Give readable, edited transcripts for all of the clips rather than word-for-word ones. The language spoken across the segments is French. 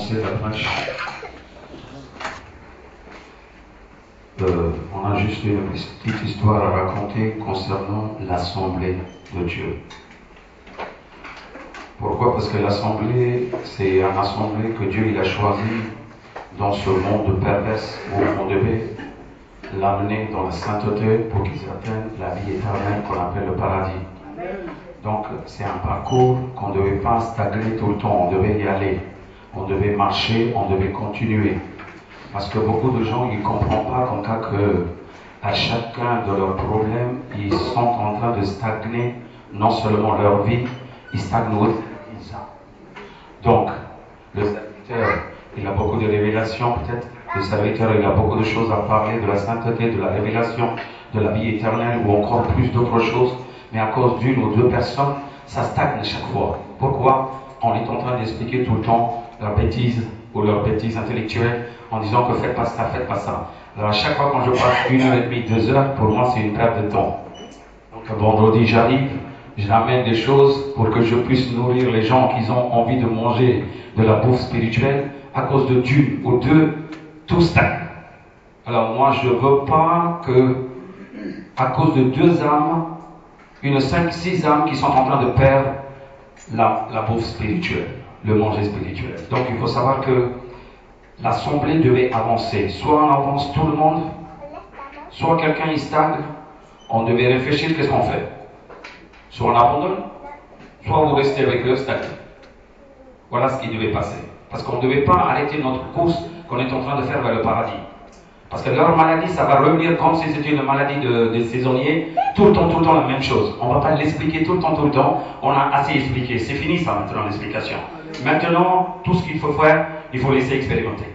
commencer la prêche. On a juste une petite histoire à raconter concernant l'Assemblée de Dieu. Pourquoi? Parce que l'Assemblée, c'est une assemblée que Dieu il a choisi dans ce monde pervers où on devait l'amener dans la sainteté pour qu'ils atteignent la vie éternelle qu'on appelle le paradis. Donc c'est un parcours qu'on ne devait pas stagner tout le temps, on devait y aller, on devait marcher, on devait continuer. Parce que beaucoup de gens ils ne comprennent pas comme cas que à chacun de leurs problèmes, ils sont en train de stagner non seulement leur vie, ils stagnent aussi. Donc, le serviteur, il a beaucoup de révélations peut-être. Le serviteur, il a beaucoup de choses à parler de la sainteté, de la révélation, de la vie éternelle ou encore plus d'autres choses. Mais à cause d'une ou deux personnes, ça stagne chaque fois. Pourquoi? On est en train d'expliquer tout le temps leurs bêtises ou leurs bêtises intellectuelles en disant que faites pas ça, faites pas ça. Alors à chaque fois quand je passe 1h30, 2 heures, pour moi c'est une perte de temps. Donc vendredi j'arrive, je ramène des choses pour que je puisse nourrir les gens qui ont envie de manger de la bouffe spirituelle. À cause de d'une ou deux, tout stagne. Alors moi je ne veux pas que, à cause de deux âmes, une 5-6 âmes qui sont en train de perdre la bouffe spirituelle, le manger spirituel. Donc il faut savoir que l'assemblée devait avancer. Soit on avance tout le monde, soit quelqu'un il stagne. On devait réfléchir qu'est-ce qu'on fait. Soit on abandonne, soit vous restez avec eux stagnés. Voilà ce qui devait passer. Parce qu'on ne devait pas arrêter notre course qu'on est en train de faire vers le paradis. Parce que leur maladie, ça va revenir comme si c'était une maladie de saisonnier, tout le temps la même chose. On ne va pas l'expliquer tout le temps. On a assez expliqué. C'est fini ça maintenant l'explication. Maintenant, tout ce qu'il faut faire, il faut laisser expérimenter.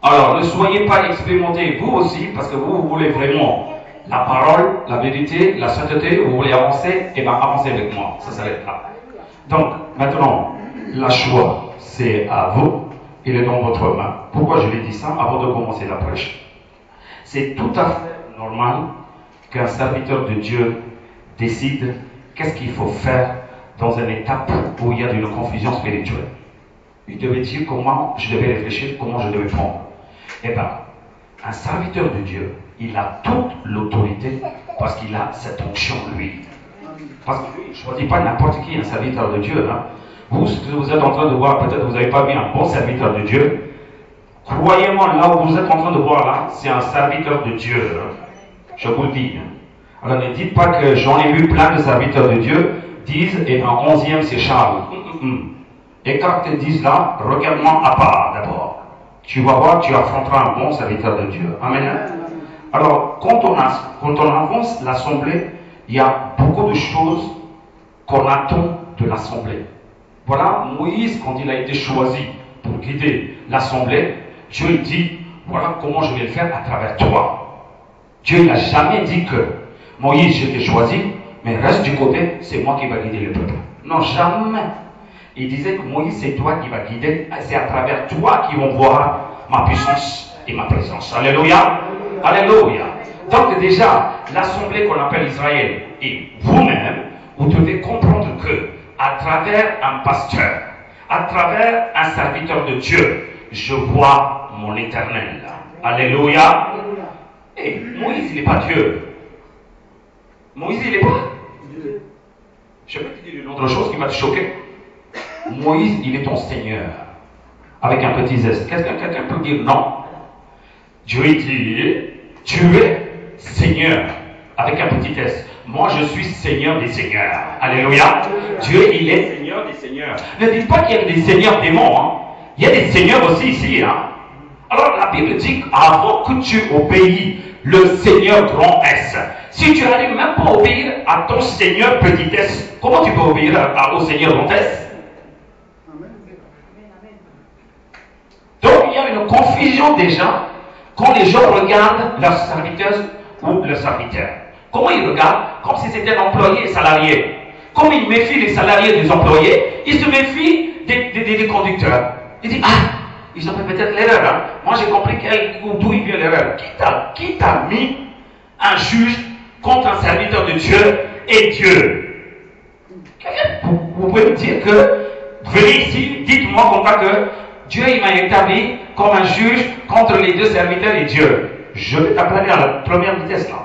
Alors, ne soyez pas expérimentés vous aussi, parce que vous voulez vraiment la parole, la vérité, la sainteté, vous voulez avancer, et bien avancez avec moi, ça s'arrête là. Donc, maintenant, la choix, c'est à vous, il est dans votre main. Pourquoi je l'ai dit ça avant de commencer la prêche? C'est tout à fait normal qu'un serviteur de Dieu décide qu'est-ce qu'il faut faire dans une étape où il y a une confusion spirituelle. Il devait dire comment je devais réfléchir, comment je devais prendre. Eh bien, un serviteur de Dieu, il a toute l'autorité parce qu'il a cette onction, lui. Parce que lui, il ne choisit pas n'importe qui un serviteur de Dieu. Hein. Vous, ce que vous êtes en train de voir, peut-être vous n'avez pas vu un bon serviteur de Dieu. Croyez-moi, là où vous êtes en train de voir là, c'est un serviteur de Dieu. Hein. Je vous le dis. Hein. Alors ne dites pas que j'en ai vu plein de serviteurs de Dieu, disent, et en 11e c'est Charles. Et quand ils disent là, regarde-moi à part d'abord. Tu vas voir, tu affronteras un bon serviteur de Dieu. Amen. Alors, quand on avance l'assemblée, il y a beaucoup de choses qu'on attend de l'assemblée. Voilà, Moïse, quand il a été choisi pour guider l'assemblée, Dieu dit, voilà comment je vais le faire à travers toi. Dieu n'a jamais dit que Moïse, je t'ai choisi, mais reste du côté, c'est moi qui vais guider le peuple. Non, jamais. Il disait que Moïse, c'est toi qui vas guider, c'est à travers toi qu'ils vont voir ma puissance et ma présence. Alléluia. Alléluia. Donc déjà, l'assemblée qu'on appelle Israël et vous-même, vous devez comprendre que à travers un pasteur, à travers un serviteur de Dieu, je vois mon éternel. Alléluia. Et Moïse, il n'est pas Dieu. Moïse, il n'est pas Dieu. Je vais te dire une autre chose qui va te choquer. Moïse, il est ton Seigneur. Avec un petit zeste. Quelqu'un peut dire non. Dieu dit, tu es Seigneur. Avec un petit S. Moi, je suis Seigneur des Seigneurs. Alléluia. Dieu, il est Seigneur des Seigneurs. Ne dites pas qu'il y a des Seigneurs démons. Hein. Il y a des Seigneurs aussi ici. Hein. Alors, la Bible dit qu'avant que tu obéis le Seigneur grand S, si tu n'arrives même pas à obéir à ton Seigneur petit S, comment tu peux obéir au Seigneur grand S? Donc, il y a une confusion déjà quand les gens regardent leur serviteuse ou leur serviteur. Comment ils regardent? Comme si c'était un employé et salarié. Comme ils méfient les salariés des employés, ils se méfient des conducteurs. Ils disent, ils ont fait peut-être l'erreur. Hein. Moi, j'ai compris d'où il vient l'erreur. Qui t'a mis un juge contre un serviteur de Dieu et Dieu? Vous pouvez me dire que Venez ici, dites-moi comme ça que Dieu il m'a établi comme un juge contre les deux serviteurs et Dieu. Je vais t'appeler à la première vitesse là.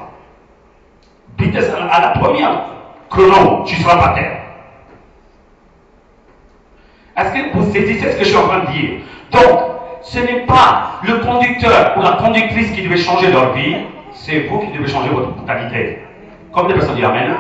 Vitesse à la première chrono, tu seras par terre. Est-ce que vous saisissez ce que je suis en train de dire? Donc, ce n'est pas le conducteur ou la conductrice qui devait changer leur vie, c'est vous qui devez changer votre mentalité. Comme des personnes disent Amen.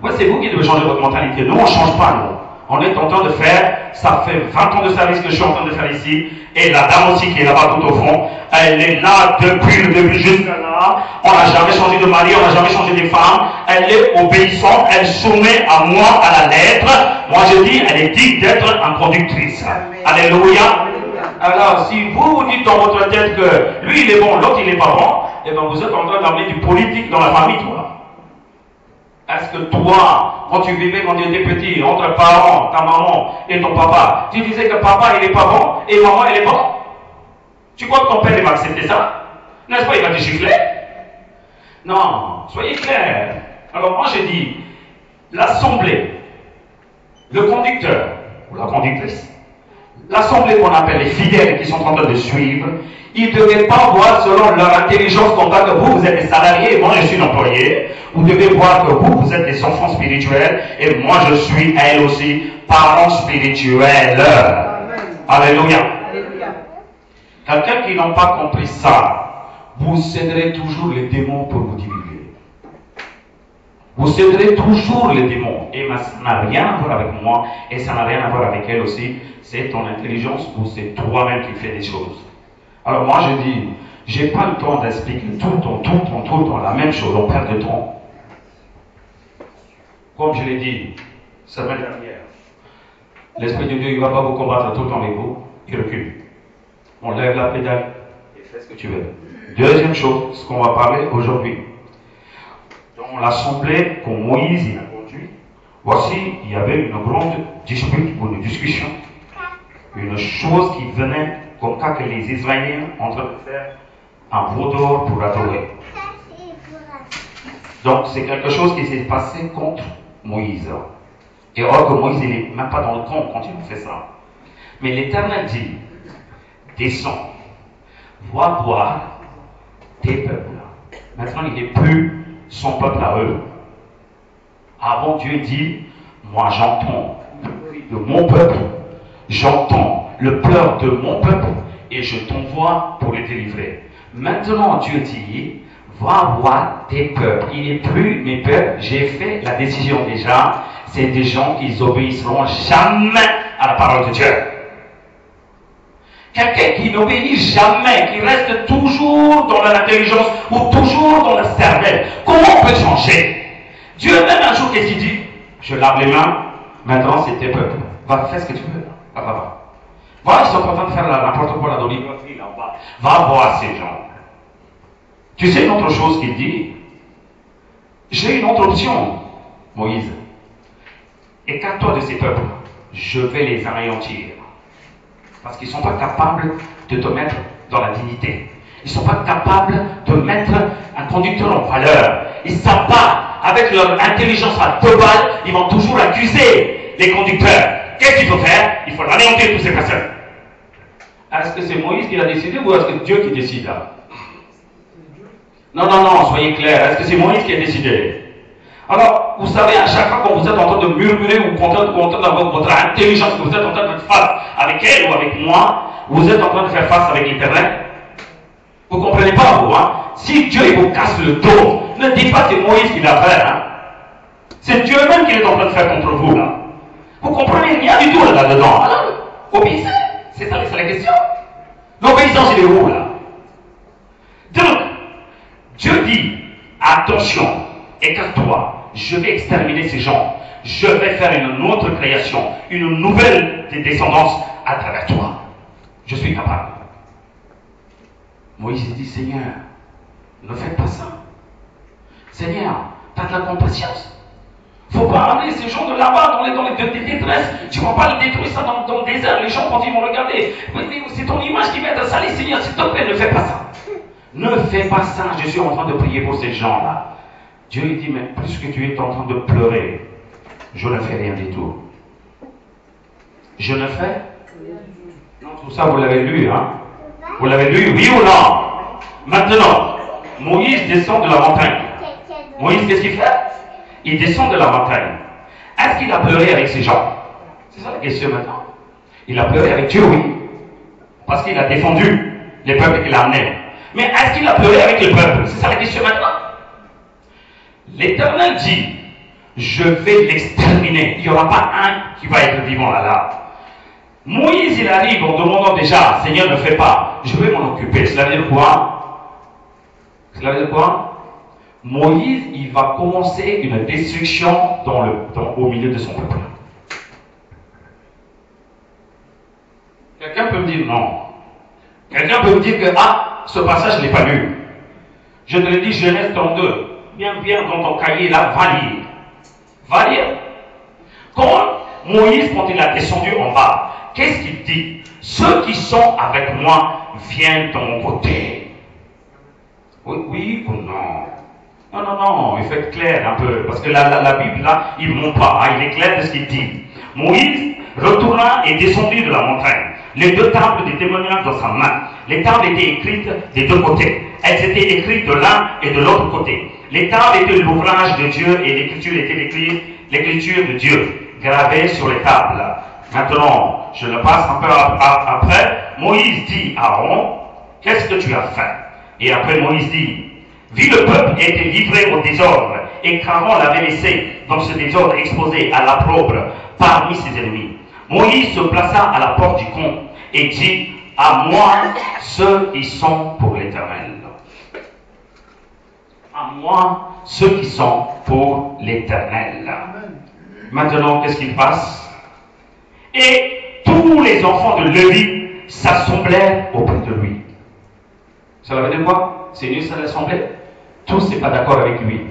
Oui, c'est vous qui devez changer votre mentalité. Nous, on ne change pas, nous. On est en train de faire, ça fait 20 ans de service que je suis en train de faire ici, et la dame aussi qui est là-bas tout au fond, elle est là depuis le début jusqu'à là. On n'a jamais changé de mari, on n'a jamais changé de femme. Elle est obéissante, elle soumet à moi à la lettre. Moi je dis, elle est digne d'être une conductrice. Alléluia. Alors, si vous dites dans votre tête que lui il est bon, l'autre il n'est pas bon, eh bien vous êtes en train d'amener du politique dans la famille, toi. Est-ce que toi, quand tu vivais quand tu étais petit, entre parents, ta maman et ton papa, tu disais que papa il n'est pas bon et maman elle est bon? Tu crois que ton père il va accepter ça? N'est-ce pas, il va te gifler? Non, soyez clairs. Alors moi je dis, l'assemblée, le conducteur ou la conductrice, l'assemblée qu'on appelle les fidèles qui sont en train de suivre, ils ne devaient pas voir selon leur intelligence comme ça que vous êtes des salariés et moi je suis l'employé. Vous devez voir que vous êtes des enfants spirituels et moi je suis, elle aussi, parent spirituel. Alléluia. Quelqu'un qui n'a pas compris ça, vous céderez toujours les démons pour vous divulguer. Vous céderez toujours les démons. Et ça n'a rien à voir avec moi et ça n'a rien à voir avec elle aussi. C'est ton intelligence ou c'est toi-même qui fais des choses. Alors moi je dis, j'ai pas le temps d'expliquer tout le temps la même chose, on perd de temps. Comme je l'ai dit, semaine dernière, l'Esprit de Dieu, il ne va pas vous combattre tout le temps avec vous, il recule. On lève la pédale et fais ce que tu veux. Deuxième chose, ce qu'on va parler aujourd'hui. Dans l'assemblée que Moïse il a conduit, voici, il y avait une grande dispute ou une discussion. Une chose qui venait comme cas que les Israéliens en train de faire un veau d'or pour adorer. Donc c'est quelque chose qui s'est passé contre Moïse. Et or que Moïse il n'est même pas dans le compte quand il fait ça. Mais l'Éternel dit, descends, va voir tes peuples. Maintenant il n'est plus son peuple à eux. Avant Dieu dit, moi j'entends le cri de mon peuple, j'entends le pleur de mon peuple et je t'envoie pour les délivrer. Maintenant Dieu dit, va voir tes peuples. Il n'est plus mes peuples. J'ai fait la décision déjà. C'est des gens qui n'obéisseront jamais à la parole de Dieu. Quelqu'un qui n'obéit jamais, qui reste toujours dans l'intelligence ou toujours dans la cervelle. Comment on peut changer? Dieu même un jour, qu'est-ce qu'il dit? Je lave les mains. Maintenant c'est tes peuples. Va, fais ce que tu veux. Va. Va, ils sont en train de faire n'importe quoi là dans l'île là en bas. Va voir ces gens. Tu sais une autre chose qu'il dit? J'ai une autre option, Moïse. Écarte-toi de ces peuples. Je vais les anéantir. Parce qu'ils ne sont pas capables de te mettre dans la dignité. Ils ne sont pas capables de mettre un conducteur en valeur. Ils ne savent pas, avec leur intelligence à 2 balles, ils vont toujours accuser les conducteurs. Qu'est-ce qu'il faut faire? Il faut anéantir toutes ces personnes. Est-ce que c'est Moïse qui l'a décidé ou est-ce que Dieu qui décide là? Non, soyez clairs. Est-ce que c'est Moïse qui a décidé? Alors, vous savez, à chaque fois que vous êtes en train de murmurer ou content d'avoir votre intelligence, que vous êtes en train de faire face avec elle ou avec moi, vous êtes en train de faire face avec l'Éternel. Vous ne comprenez pas, vous, hein? Si Dieu il vous casse le dos, ne dites pas que c'est Moïse qui l'a fait, hein? C'est Dieu même qui est en train de faire contre vous, là. Vous comprenez rien du tout là-dedans. Alors, obéissez. C'est ça, c'est la question. L'obéissance, il est où, là? Donc, Dieu dit, attention, écarte-toi, je vais exterminer ces gens, je vais faire une autre création, une nouvelle descendance à travers toi. Je suis capable. Moïse dit, Seigneur, ne faites pas ça. Seigneur, tu as de la compassion. Il ne faut pas amener ces gens de là-bas dans les détresses. Tu ne vas pas les détruire ça dans le désert. Les gens, quand ils vont regarder, c'est ton image qui va être salie. Seigneur, s'il te plaît, ne fais pas ça. Ne fais pas ça, je suis en train de prier pour ces gens-là. Dieu lui dit, mais plus que tu es en train de pleurer, je ne fais rien du tout. Je ne fais. Non, tout ça, vous l'avez lu, hein? Vous l'avez lu, oui ou non? Maintenant, Moïse descend de la montagne. Moïse, qu'est-ce qu'il fait? Il descend de la montagne. Est-ce qu'il a pleuré avec ses gens? C'est ça la question maintenant. Il a pleuré avec Dieu, oui. Parce qu'il a défendu les peuples qu'il a amenés. Mais est-ce qu'il a pleuré avec le peuple? C'est ça la question maintenant. L'Éternel dit, je vais l'exterminer. Il n'y aura pas un qui va être vivant là. Moïse, il arrive en demandant déjà, Seigneur, ne fais pas. Je vais m'en occuper. Cela veut dire quoi? Cela veut dire quoi? Moïse, il va commencer une destruction au milieu de son peuple. Quelqu'un peut me dire non. Quelqu'un peut me dire que, ce passage, je ne l'ai pas lu. Je te le dis, Genèse 32. Bien dans ton cahier, là, va lire. Va lire. Quand Moïse, quand il a descendu en bas, qu'est-ce qu'il dit? Ceux qui sont avec moi viennent de mon côté. Oui ou non? Non, il faut être clair un peu, parce que la Bible, là, il ne ment pas, il est clair de ce qu'il dit. Moïse retourna et descendit de la montagne. Les deux tables des témoignages dans sa main. Les tables étaient écrites des deux côtés. Elles étaient écrites de l'un et de l'autre côté. Les tables étaient l'ouvrage de Dieu et l'écriture était l'écriture de Dieu, gravée sur les tables. Maintenant, je le passe un peu après. Moïse dit à Aaron, qu'est-ce que tu as fait? Et après Moïse dit, vu le peuple était livré au désordre et qu'Aaron l'avait laissé dans ce désordre exposé à l'opprobre parmi ses ennemis, Moïse se plaça à la porte du camp et dit, à moi ceux qui sont pour l'Éternel. À moi ceux qui sont pour l'Éternel. Maintenant, qu'est-ce qu'il passe? Et tous les enfants de Lévi s'assemblèrent auprès de lui. Ça veut dire quoi? C'est une seule assemblée. Tous ne sont pas d'accord avec lui.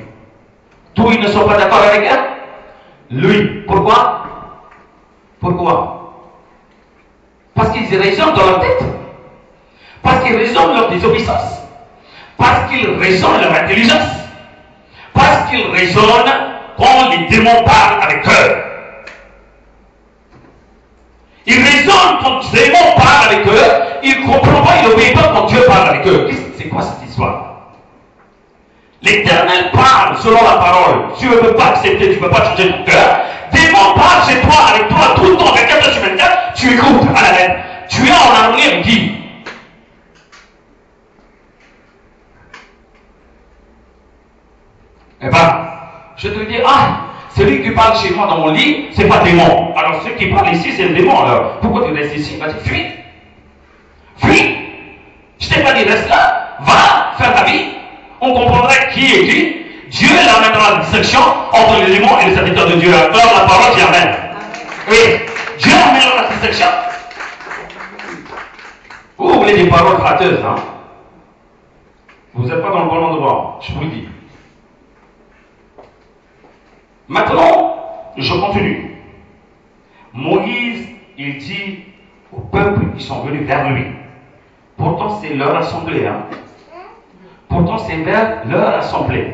Tous ils ne sont pas d'accord avec elle. Lui. Pourquoi? Parce qu'ils raisonnent dans leur tête. Parce qu'ils raisonnent leur désobéissance. Parce qu'ils raisonnent leur intelligence. Parce qu'ils raisonnent quand les démons parlent avec eux. Ils raisonnent quand les démons parlent avec eux. Ils ne comprennent pas, ils n'obéissent pas quand Dieu parle avec eux. C'est quoi cette histoire? L'Éternel parle selon la parole. Tu ne peux pas accepter, tu ne peux pas changer ton cœur. Démon parle chez toi, avec toi, tout le temps, 24 sur 24, tu écoutes à la lettre. Tu es en harmonie avec qui? Eh bien, je te dis, celui qui parle chez moi dans mon lit, c'est pas démon. Alors ceux qui parlent ici, c'est le démon. Alors, pourquoi tu restes ici? Vas-y, fuis. Fuis. Je t'ai pas dit, reste là. Va faire ta vie. On comprendrait qui est qui. Dieu l'amènera à la distinction entre les démons et les serviteurs de Dieu. Alors la parole qui amène. Oui. Dieu amènera la distinction. Vous voulez des paroles flatteuses, hein? Vous n'êtes pas dans le bon endroit, je vous le dis. Maintenant, je continue. Moïse, il dit au peuple qui sont venus vers lui. Pourtant, c'est leur assemblée, hein? Pourtant, c'est vers leur assemblée.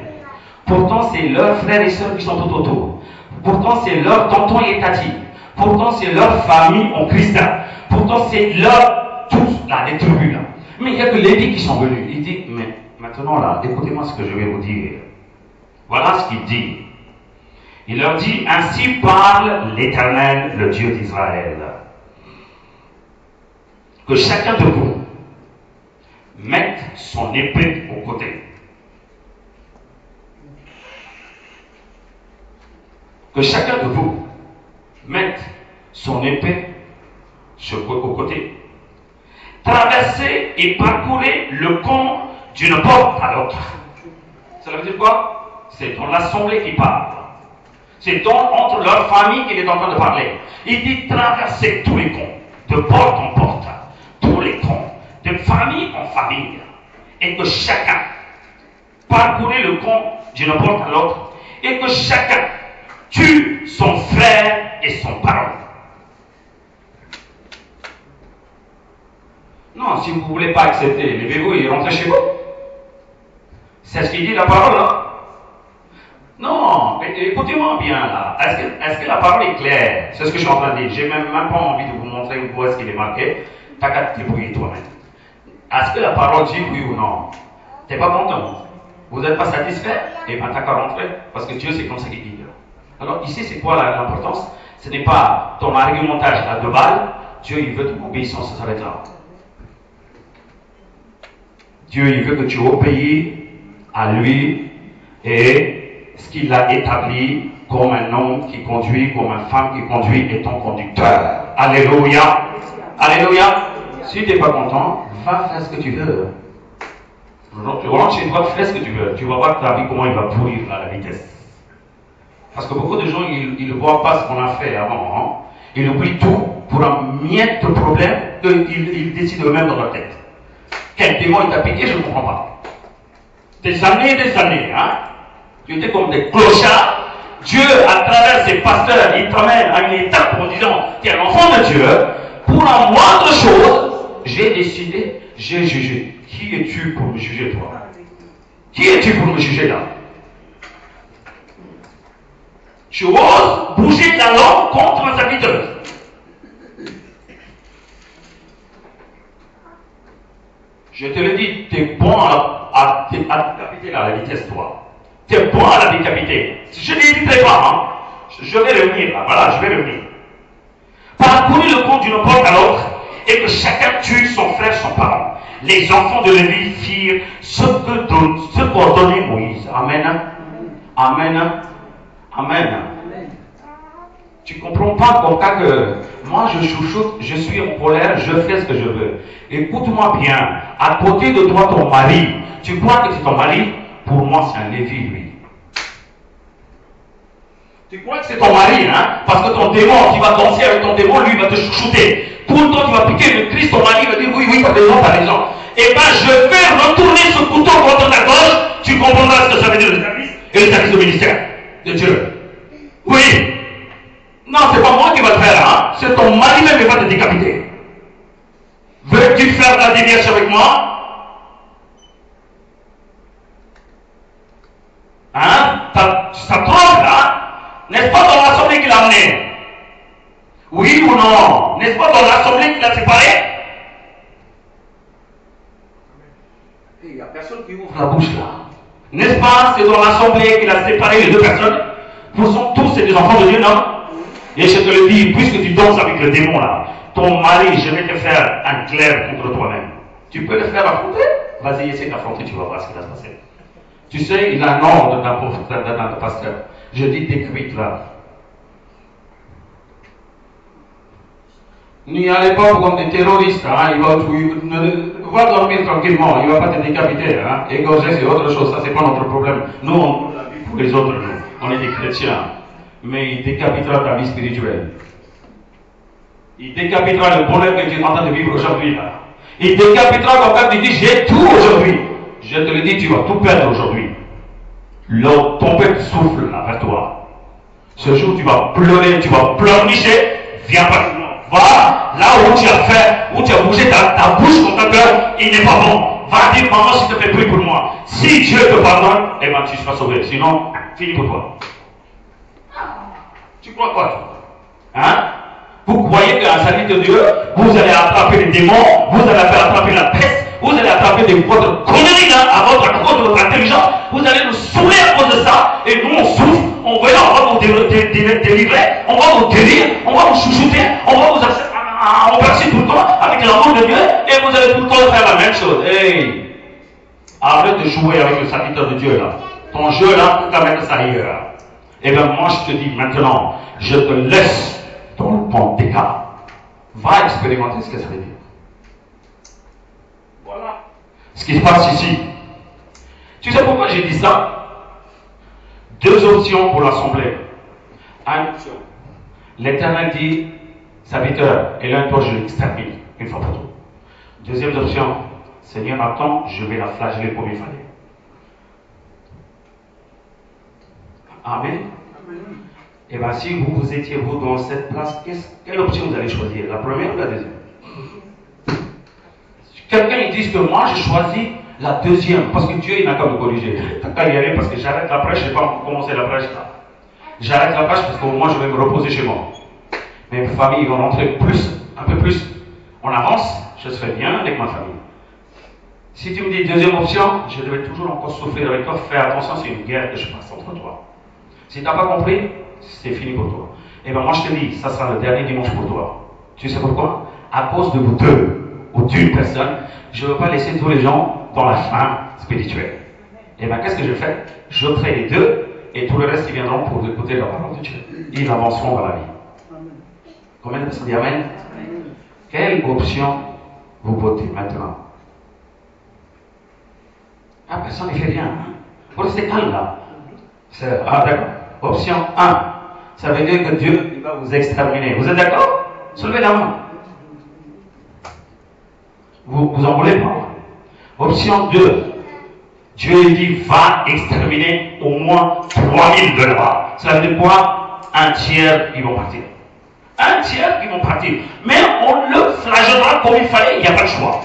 Pourtant, c'est leurs frères et sœurs qui sont tout autour. Pourtant, c'est leurs tontons et tatis. Pourtant, c'est leur famille en Christ. Pourtant, c'est leur tous là, les tribus là. Mais il n'y a que Lévi qui sont venus. Il dit, mais maintenant là, écoutez-moi ce que je vais vous dire. Voilà ce qu'il dit. Il leur dit, ainsi parle l'Éternel, le Dieu d'Israël. Que chacun de vous mette son épée au côté. Que chacun de vous mette son épée au côté. Traversez et parcourez le camp d'une porte à l'autre. Ça veut dire quoi? C'est dans l'assemblée qui parle. C'est entre leur famille qu'il est en train de parler. Il dit traversez tous les camps, de porte en porte, tous les camps, de famille en famille, et que chacun parcourez le camp d'une porte à l'autre, et que chacun tue son frère et son parent. Non, si vous ne voulez pas accepter, levez-vous et rentrez chez vous. C'est ce qu'il dit la parole, hein? Non, écoutez-moi bien là. Est-ce que la parole est claire? C'est ce que je suis en train de dire. J'ai même pas envie de vous montrer où est-ce qu'il est marqué. T'as qu'à te débrouiller toi-même. Est-ce que la parole dit oui ou non? T'es pas content? Vous n'êtes pas satisfait? Eh bien, t'as qu'à rentrer. Parce que Dieu, c'est comme ça qu'il dit. Alors, ici, c'est quoi l'importance? Ce n'est pas ton argumentage à 2 balles. Dieu, il veut ton obéissance, ça s'arrête là. Dieu, il veut que tu obéis à lui et ce qu'il a établi comme un homme qui conduit, comme une femme qui conduit est ton conducteur. Alléluia. Alléluia. Si tu n'es pas content, va faire ce que tu veux. Tu rentres chez toi, fais ce que tu veux. Tu vas voir ta vie comment il va pourrir à la vitesse. Parce que beaucoup de gens, ils ne voient pas ce qu'on a fait avant. Hein? Ils oublient tout pour un miette de problème qu'ils décident eux-mêmes dans leur tête. Quel démon il t'a piqué, je ne comprends pas. Des années, hein? Tu étais comme des clochards. Dieu, à travers ses pasteurs, il t'amène à une étape en disant, tu es un enfant de Dieu. Pour la moindre chose, j'ai décidé, j'ai jugé. Qui es-tu pour me juger, toi? Qui es-tu pour me juger là? Tu oses bouger ta langue contre ma serviteuse. Je te le dis, tu es bon à décapiter à la vitesse, toi. Tu es bon à la décapiter. Je n'hésiterai pas, hein. Je vais revenir là, voilà, je vais revenir. Parcourir le compte d'une porte à l'autre et que chacun tue son frère, son parent. Les enfants de Lévi firent ce qu'ordonnait Moïse. Amen. Amen. Amen. Tu ne comprends pas comme cas que moi je chouchoute, je suis en colère, je fais ce que je veux. Écoute-moi bien, à côté de toi ton mari, tu crois que c'est ton mari? Pour moi c'est un Lévi lui. Tu crois que c'est ton mari, hein? Parce que ton démon, tu vas danser avec ton démon, lui il va te chouchouter. Tout le temps tu vas piquer le Christ, ton mari va dire oui, t'as raison, t'as raison. Eh bien je vais retourner ce couteau contre ta gorge, tu comprendras ce que ça veut dire le service et le service au ministère de Dieu. Oui. Non, c'est pas moi qui va le faire, hein? C'est ton mari même qui va te décapiter. Veux-tu faire la déviation avec moi? Hein? Ça trompe, là? N'est-ce pas dans l'assemblée qu'il a amené? Oui ou non? N'est-ce pas dans l'assemblée qu'il a séparé? Il n'y a personne qui ouvre la bouche là. N'est-ce pas? C'est dans l'assemblée qu'il a séparé les 2 personnes. Vous sont tous des enfants de Dieu, non? Et je te le dis, puisque tu danses avec le démon là, ton mari, je vais te faire un clair contre toi-même. Tu peux le faire affronter? Vas-y, essaie d'affronter, tu vas voir ce qui va se passer. Tu sais, il a un ordre d'un pasteur. Je dis décapite là. N'y allez pas comme des terroristes, hein. Va dormir tranquillement, il ne va pas te décapiter. Hein. Égorger, c'est autre chose, ça c'est pas notre problème. Nous, on l'a vu pour les autres, nous. On est des chrétiens. Mais il décapitera ta vie spirituelle. Il décapitera le bonheur que tu es en train de vivre aujourd'hui. Là. Il décapitera comme quand tu dis j'ai tout aujourd'hui. Je te le dis, tu vas tout perdre aujourd'hui. Ton peuple souffle là vers toi. Ce jour, tu vas pleurer, tu vas pleurnicher. Viens pas. Va là où tu as fait, où tu as bougé ta bouche contre ta cœur, il n'est pas bon. Va dire, maman, s'il te plaît, prie pour moi. Si Dieu te pardonne, eh bien tu seras sauvé. Sinon, fini pour toi. Tu crois quoi? Hein? Vous croyez qu'un salut de Dieu, vous allez attraper les démons, vous allez attraper la peste, vous allez attraper votre connerie là, à cause de votre intelligence, vous allez nous saouler à cause de ça, et nous on souffre, on va vous délivrer, on va vous guérir, on va vous chouchouter, on va vous embrasser tout le temps avec l'amour de Dieu, et vous allez tout le temps faire la même chose. Hey! Arrête de jouer avec le serviteur de Dieu là. Ton jeu là, tu t'amènes ça ailleurs. Eh bien moi je te dis maintenant, je te laisse dans le bon des cas. Va expérimenter ce que ça veut dire. Voilà ce qui se passe ici. Tu sais pourquoi j'ai dit ça? 2 options pour l'assemblée. Une option. L'Éternel dit, serviteur, et là toi je l'extermine une fois pour toutes. 2e option, Seigneur, attends, je vais la flageller comme il fallait. Amen. Et bien si vous étiez vous dans cette place, quelle option vous allez choisir? La première ou la deuxième? Quelqu'un dit que moi je choisis La deuxième, parce que Dieu, il n'a qu'à me corriger. T'as qu'à y aller parce que j'arrête la prêche, je n'ai pas commencé la prêche là. J'arrête la prêche parce qu'au moins je vais me reposer chez moi. Mes familles vont rentrer plus, un peu plus. On avance, je serai bien avec ma famille. Si tu me dis deuxième option, je devais toujours encore souffrir avec toi. Fais attention, c'est une guerre que je passe entre toi. Si tu n'as pas compris, c'est fini pour toi. Et bien moi je te dis, ça sera le dernier dimanche pour toi. Tu sais pourquoi? À cause de vous deux ou d'une personne, je ne veux pas laisser tous les gens dans la faim spirituelle. Et bien qu'est-ce que je fais? Je ferai les deux et tout le reste ils viendront pour écouter la parole de Dieu. Ils avanceront dans la vie. Combien de personnes disent Amen? Quelle option vous votez maintenant? Ah, personne ne fait rien. Vous restez calme là. Ah, d'accord. Option 1. Ça veut dire que Dieu il va vous exterminer. Vous êtes d'accord? Soulevez la main. Vous en voulez pas? Option 2. Dieu dit va exterminer au moins 3000 de là-bas. Ça veut dire quoi? Un tiers ils vont partir. Un tiers ils vont partir. Mais on le flagellera comme il fallait, il n'y a pas de choix.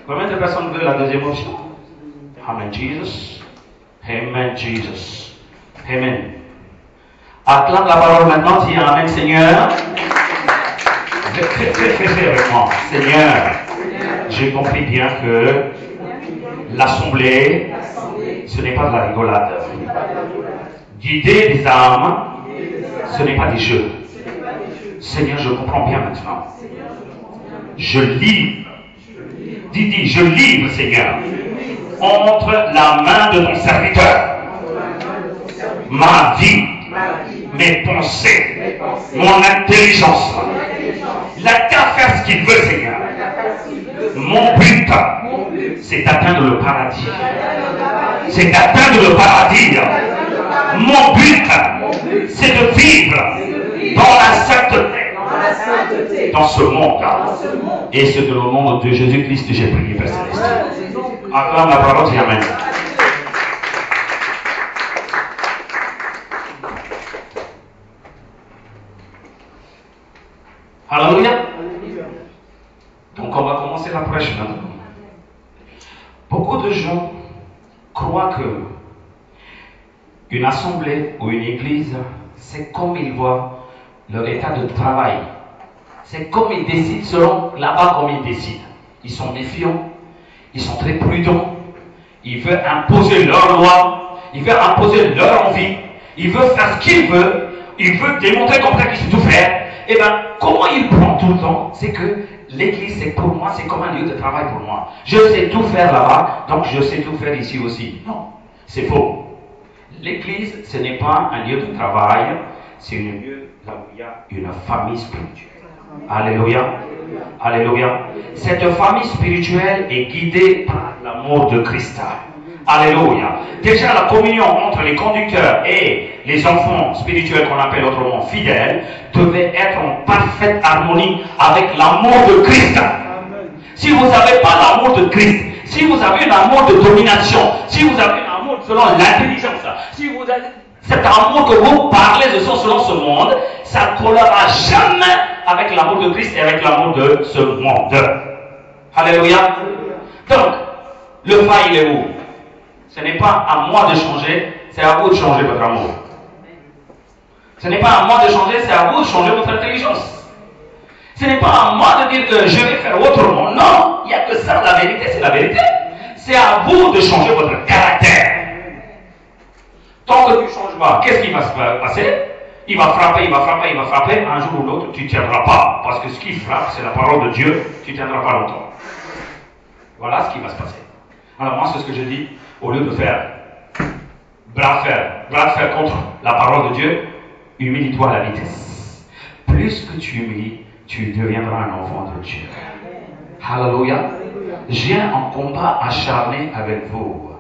Combien de personnes veulent la deuxième option? Amen, Jesus. Amen, Jesus. Amen. Acclame la parole maintenant, dis Amen, Seigneur. Fais avec moi. Seigneur, j'ai compris bien que l'assemblée, ce n'est pas de la rigolade. Guider les âmes, ce n'est pas des jeux. Seigneur, je comprends bien maintenant. Je livre. Dis, je livre, Seigneur, entre la main de ton serviteur, ma vie, mes pensées, mon intelligence. Il n'a qu'à faire ce qu'il veut, Seigneur. Mon but, c'est d'atteindre le paradis. C'est d'atteindre le paradis. Mon but, c'est de vivre dans la sainteté, dans ce monde. Et c'est dans le nom de Jésus-Christ que j'ai prié, Père Céleste. Acclame la parole, dis Amen. Alléluia. Donc on va commencer la prêche maintenant. Beaucoup de gens croient que une assemblée ou une église, c'est comme ils voient leur état de travail. C'est comme ils décident selon là-bas comme ils décident. Ils sont méfiants, ils sont très prudents, ils veulent imposer leur loi, ils veulent imposer leur envie, ils veulent faire ce qu'ils veulent, ils veulent démontrer comme ça qu'ils savent tout faire. Et bien, comment ils prennent tout le temps? C'est que l'église, c'est pour moi, c'est comme un lieu de travail pour moi. Je sais tout faire là-bas, donc je sais tout faire ici aussi. Non, c'est faux. L'église, ce n'est pas un lieu de travail, c'est un lieu là où il y a une famille spirituelle. Alléluia. Alléluia. Cette famille spirituelle est guidée par l'amour de Christ. Alléluia. Déjà, la communion entre les conducteurs et les enfants spirituels qu'on appelle autrement fidèles devait être en parfaite harmonie avec l'amour de Christ. Si vous n'avez pas l'amour de Christ, si vous avez un amour de domination, si vous avez un amour selon l'intelligence, si vous avez cet amour que vous parlez de selon ce monde, ça ne collera jamais avec l'amour de Christ et avec l'amour de ce monde. Alléluia. Donc, le pas il est où? Ce n'est pas à moi de changer, c'est à vous de changer votre amour. Ce n'est pas à moi de changer, c'est à vous de changer votre intelligence. Ce n'est pas à moi de dire que je vais faire autrement. Non, il n'y a que ça, la vérité, c'est la vérité. C'est à vous de changer votre caractère. Tant que tu ne changes pas, qu'est-ce qui va se passer? Il va frapper, il va frapper, il va frapper. Un jour ou l'autre, tu ne tiendras pas. Parce que ce qui frappe, c'est la parole de Dieu. Tu ne tiendras pas longtemps. Voilà ce qui va se passer. Alors moi, c'est ce que je dis. Au lieu de faire bras de fer contre la parole de Dieu, humilie-toi à la vitesse. Plus que tu humilies, tu deviendras un enfant de Dieu. Alléluia. J'ai un combat acharné avec vous.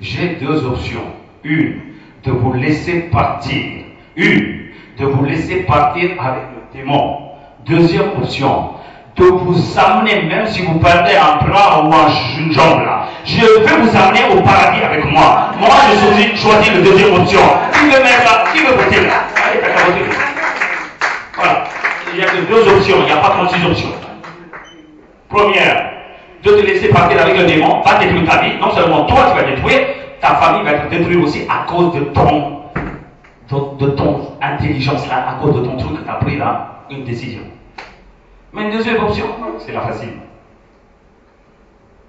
J'ai deux options. Une, de vous laisser partir. Une, de vous laisser partir avec le démon. Deuxième option, de vous amener, même si vous perdez un bras ou une jambe là, je vais vous amener au paradis avec moi. Moi, je choisis la deuxième option. Qui veut mettre là? Qui veut voter là? Allez, t'as qu'à voter. Voilà. Il n'y a que deux options, il n'y a pas 36 options. Première, de te laisser partir avec le démon, va détruire ta vie. Non seulement toi tu vas détruire, ta famille va être détruite aussi à cause de ton intelligence là, à cause de ton truc que tu as pris là, une décision. Mais une deuxième option, c'est la facile.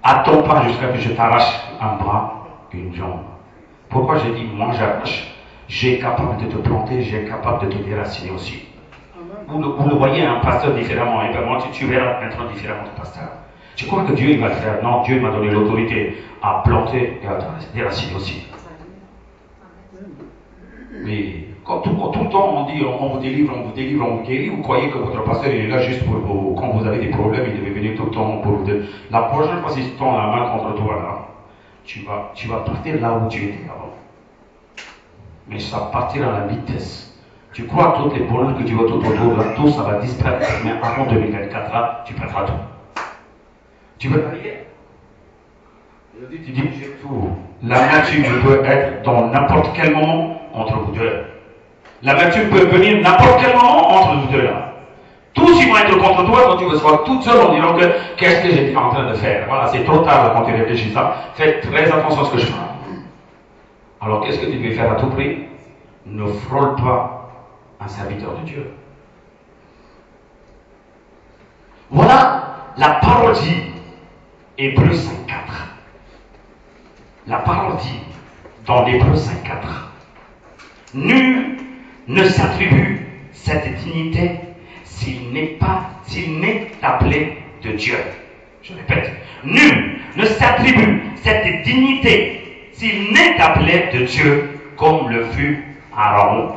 Attends pas jusqu'à ce que je t'arrache un bras, une jambe. Pourquoi j'ai dit, moi j'arrache, j'ai capable de te planter, j'ai capable de te déraciner aussi. Vous le voyez un pasteur différemment, et ben moi tu verras maintenant différemment ton pasteur. Tu crois que Dieu il va le faire? Non, Dieu m'a donné l'autorité à planter et à déraciner aussi. Mais quand tout le temps on dit on vous délivre, on vous délivre, on vous guérit, vous croyez que votre pasteur il est là juste pour vous, quand vous avez des problèmes, il devait venir tout le temps pour vous dire. La prochaine fois si tu tends la main contre toi là, tu vas partir là où tu étais avant. Mais ça va partir à la vitesse. Tu crois que toutes les problèmes que tu vois tout autour là, tout ça va disparaître, mais avant 2024 là, tu perdras tout. Tu veux arriver? Tu dis tout. La nature peut être dans n'importe quel moment entre vous deux. La nature peut venir n'importe quel moment entre vous deux là. Tous ils vont être contre toi quand tu vas sois toute seule en disant que qu'est-ce que j'étais en train de faire. Voilà, c'est trop tard quand tu réfléchis ça. Fais très attention à ce que je fais. Alors qu'est-ce que tu devais faire à tout prix? Ne frôle pas un serviteur de Dieu. Voilà la parole dit, Hébreux 5.4. La parole dit dans l'Hébreux 5.4, nul ne s'attribue cette dignité s'il n'est appelé de Dieu. Je répète, nul ne s'attribue cette dignité s'il n'est appelé de Dieu comme le fut Aaron.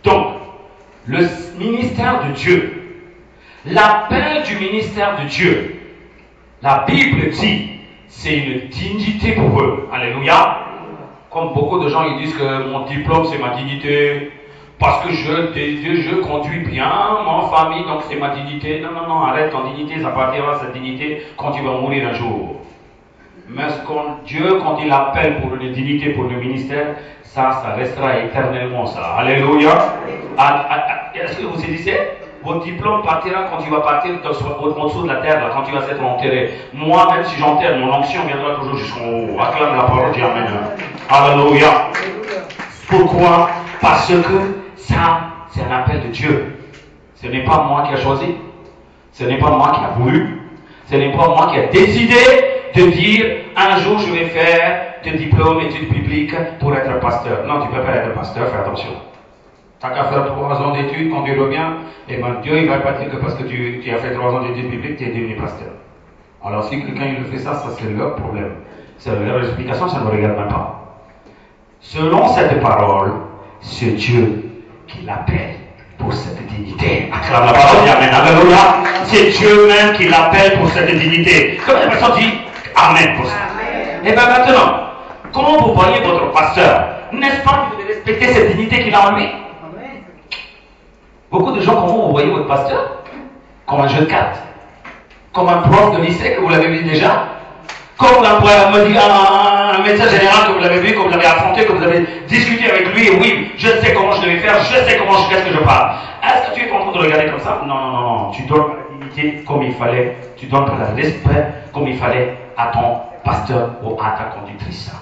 Donc, le ministère de Dieu, l'appel du ministère de Dieu, la Bible dit, c'est une dignité pour eux. Alléluia. Comme beaucoup de gens ils disent que mon diplôme c'est ma dignité, parce que je conduis bien ma famille, donc c'est ma dignité. Non, non, non, arrête, ton dignité, ça partira cette dignité quand tu vas mourir un jour. Mais Dieu, quand il appelle pour une dignité, pour le ministère, ça restera éternellement ça. Alléluia. Est-ce que vous saisissez? Votre diplôme partira quand tu vas partir en dessous de la terre, là, quand tu vas être enterré. Moi, même si j'enterre, mon onction viendra toujours jusqu'en haut. Acclame la parole, dis Amen. Alléluia. Pourquoi? Parce que ça, c'est un appel de Dieu. Ce n'est pas moi qui ai choisi. Ce n'est pas moi qui ai voulu. Ce n'est pas moi qui ai décidé de dire un jour je vais faire des diplômes, études bibliques pour être pasteur. Non, tu ne peux pas être pasteur, fais attention. Tu n'as qu'à faire 3 ans d'études, quand tu reviens, et ben Dieu il va pas dire que parce que tu as fait 3 ans d'études bibliques, tu es devenu pasteur. Alors si quelqu'un il fait ça, ça c'est leur problème. C'est leur explication, ça ne me regarde même pas. Selon cette parole, c'est Dieu qui l'appelle pour cette dignité. Acclame la parole, dit Amen. Alléluia. C'est Dieu même qui l'appelle pour cette dignité. Comme la personne dit Amen pour ça. Et bien maintenant, comment vous voyez votre pasteur? N'est-ce pas que vous devez respecter cette dignité qu'il a en lui? Beaucoup de gens, comment vous voyez votre pasteur? Comme un jeu de cartes, comme un prof de lycée que vous l'avez vu déjà, comme un médecin général que vous l'avez vu, que vous l'avez affronté, que vous avez discuté avec lui, et oui, je sais comment je devais faire, je sais qu'est-ce que je parle. Est-ce que tu es en train de regarder comme ça? Non, non, non, non. Tu donnes la dignité comme il fallait, tu donnes le respect comme il fallait à ton pasteur ou à ta conductrice.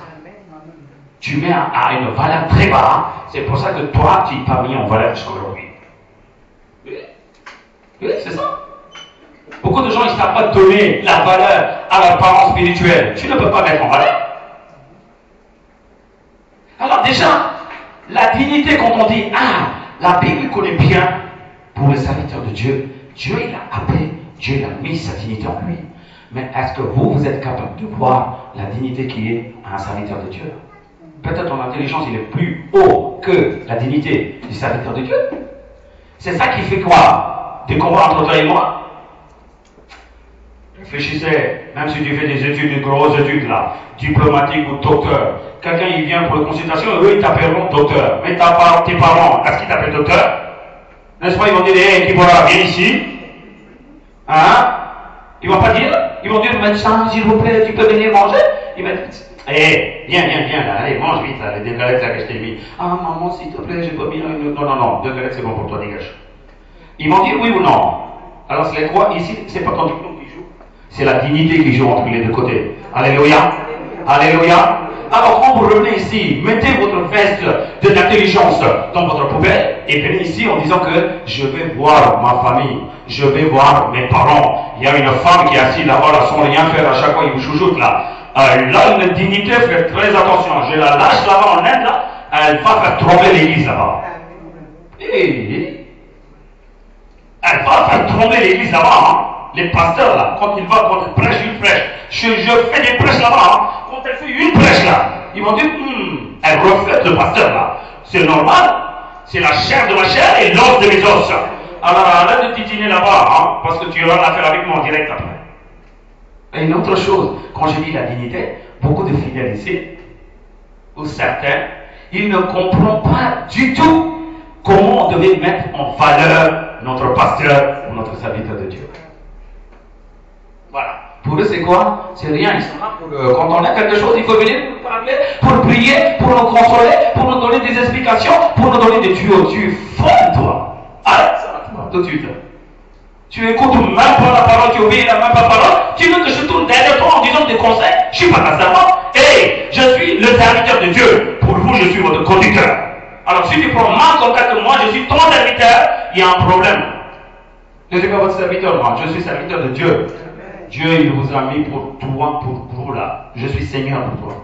Tu mets à une valeur très basse, c'est pour ça que toi, tu n'es pas mis en valeur jusqu'aujourd'hui. Oui, c'est ça. Beaucoup de gens, ils ne savent pas donner la valeur à leurs parents spirituels. Tu ne peux pas mettre en valeur. Alors déjà, la dignité, quand on dit, la Bible connaît bien pour les serviteurs de Dieu. Dieu, il a appelé, Dieu, il a mis sa dignité en lui. Mais est-ce que vous êtes capable de voir la dignité qui est à un serviteur de Dieu? Peut-être ton intelligence, il est plus haut que la dignité du serviteur de Dieu. C'est ça qui fait quoi? Des combats entre toi et moi? Réfléchissez, même si tu fais des études, de grosses études là, diplomatiques ou docteur, quelqu'un il vient pour une consultation, eux ils t'appelleront docteur. Mais tes parents, est-ce qu'ils t'appellent docteur? N'est-ce pas? Ils vont dire, hey, Kibora, viens ici. Hein? Ils vont pas dire, ils vont dire, médecin, s'il vous plaît, tu peux venir manger? Ils vont dire, viens là, allez, mange vite là, les 2 galettes là que je t'ai mis. Ah maman, s'il te plaît, j'ai pas mis une. Non, 2 galettes c'est bon pour toi, dégage. Ils vont dire oui ou non. Alors c'est quoi ici? C'est pas ton diplôme qui joue, c'est la dignité qui joue entre les deux côtés. Alléluia. Alléluia. Alors quand vous revenez ici, mettez votre veste de l'intelligence dans votre poubelle et venez ici en disant que je vais voir ma famille, je vais voir mes parents. Il y a une femme qui est assise là-bas là, sans rien faire, à chaque fois il vous chouchoute là. Elle a une dignité, faites très attention. Je la lâche là-bas en Inde, là, elle va faire trembler l'église là-bas. Et elle va faire trembler l'église là-bas. Hein. Les pasteurs là, quand ils prêchent une prêche, je fais des prêches là-bas. Hein. Quand elle fait une prêche là, ils vont dire, elle reflète le pasteur là. C'est normal, c'est la chair de ma chair et l'os de mes os. Alors arrête de titiner là-bas, hein, parce que tu auras l'affaire avec moi en direct après. Et une autre chose, quand je dis la dignité, beaucoup de fidèles ici, ou certains, ils ne comprennent pas du tout comment on devait mettre en valeur notre pasteur ou notre serviteur de Dieu. Voilà. Pour eux, c'est quoi? C'est rien. Ils sont là pour, quand on a quelque chose, il faut venir pour parler, pour prier, pour nous consoler, pour nous donner des explications, pour nous donner des tuyaux. Tu es folle, toi. Arrête ça, tout de suite. Tu écoutes même pas la parole, tu obéis la même pas parole. Tu veux que je tourne derrière toi en disant des conseils? Je suis pas ta servante. Hey, je suis le serviteur de Dieu. Pour vous, je suis votre conducteur. Alors si tu prends mal contact que moi, je suis ton serviteur, il y a un problème. Je ne suis pas votre serviteur, moi. Je suis serviteur de Dieu. Dieu, il vous a mis pour toi, pour vous là. Je suis Seigneur pour toi.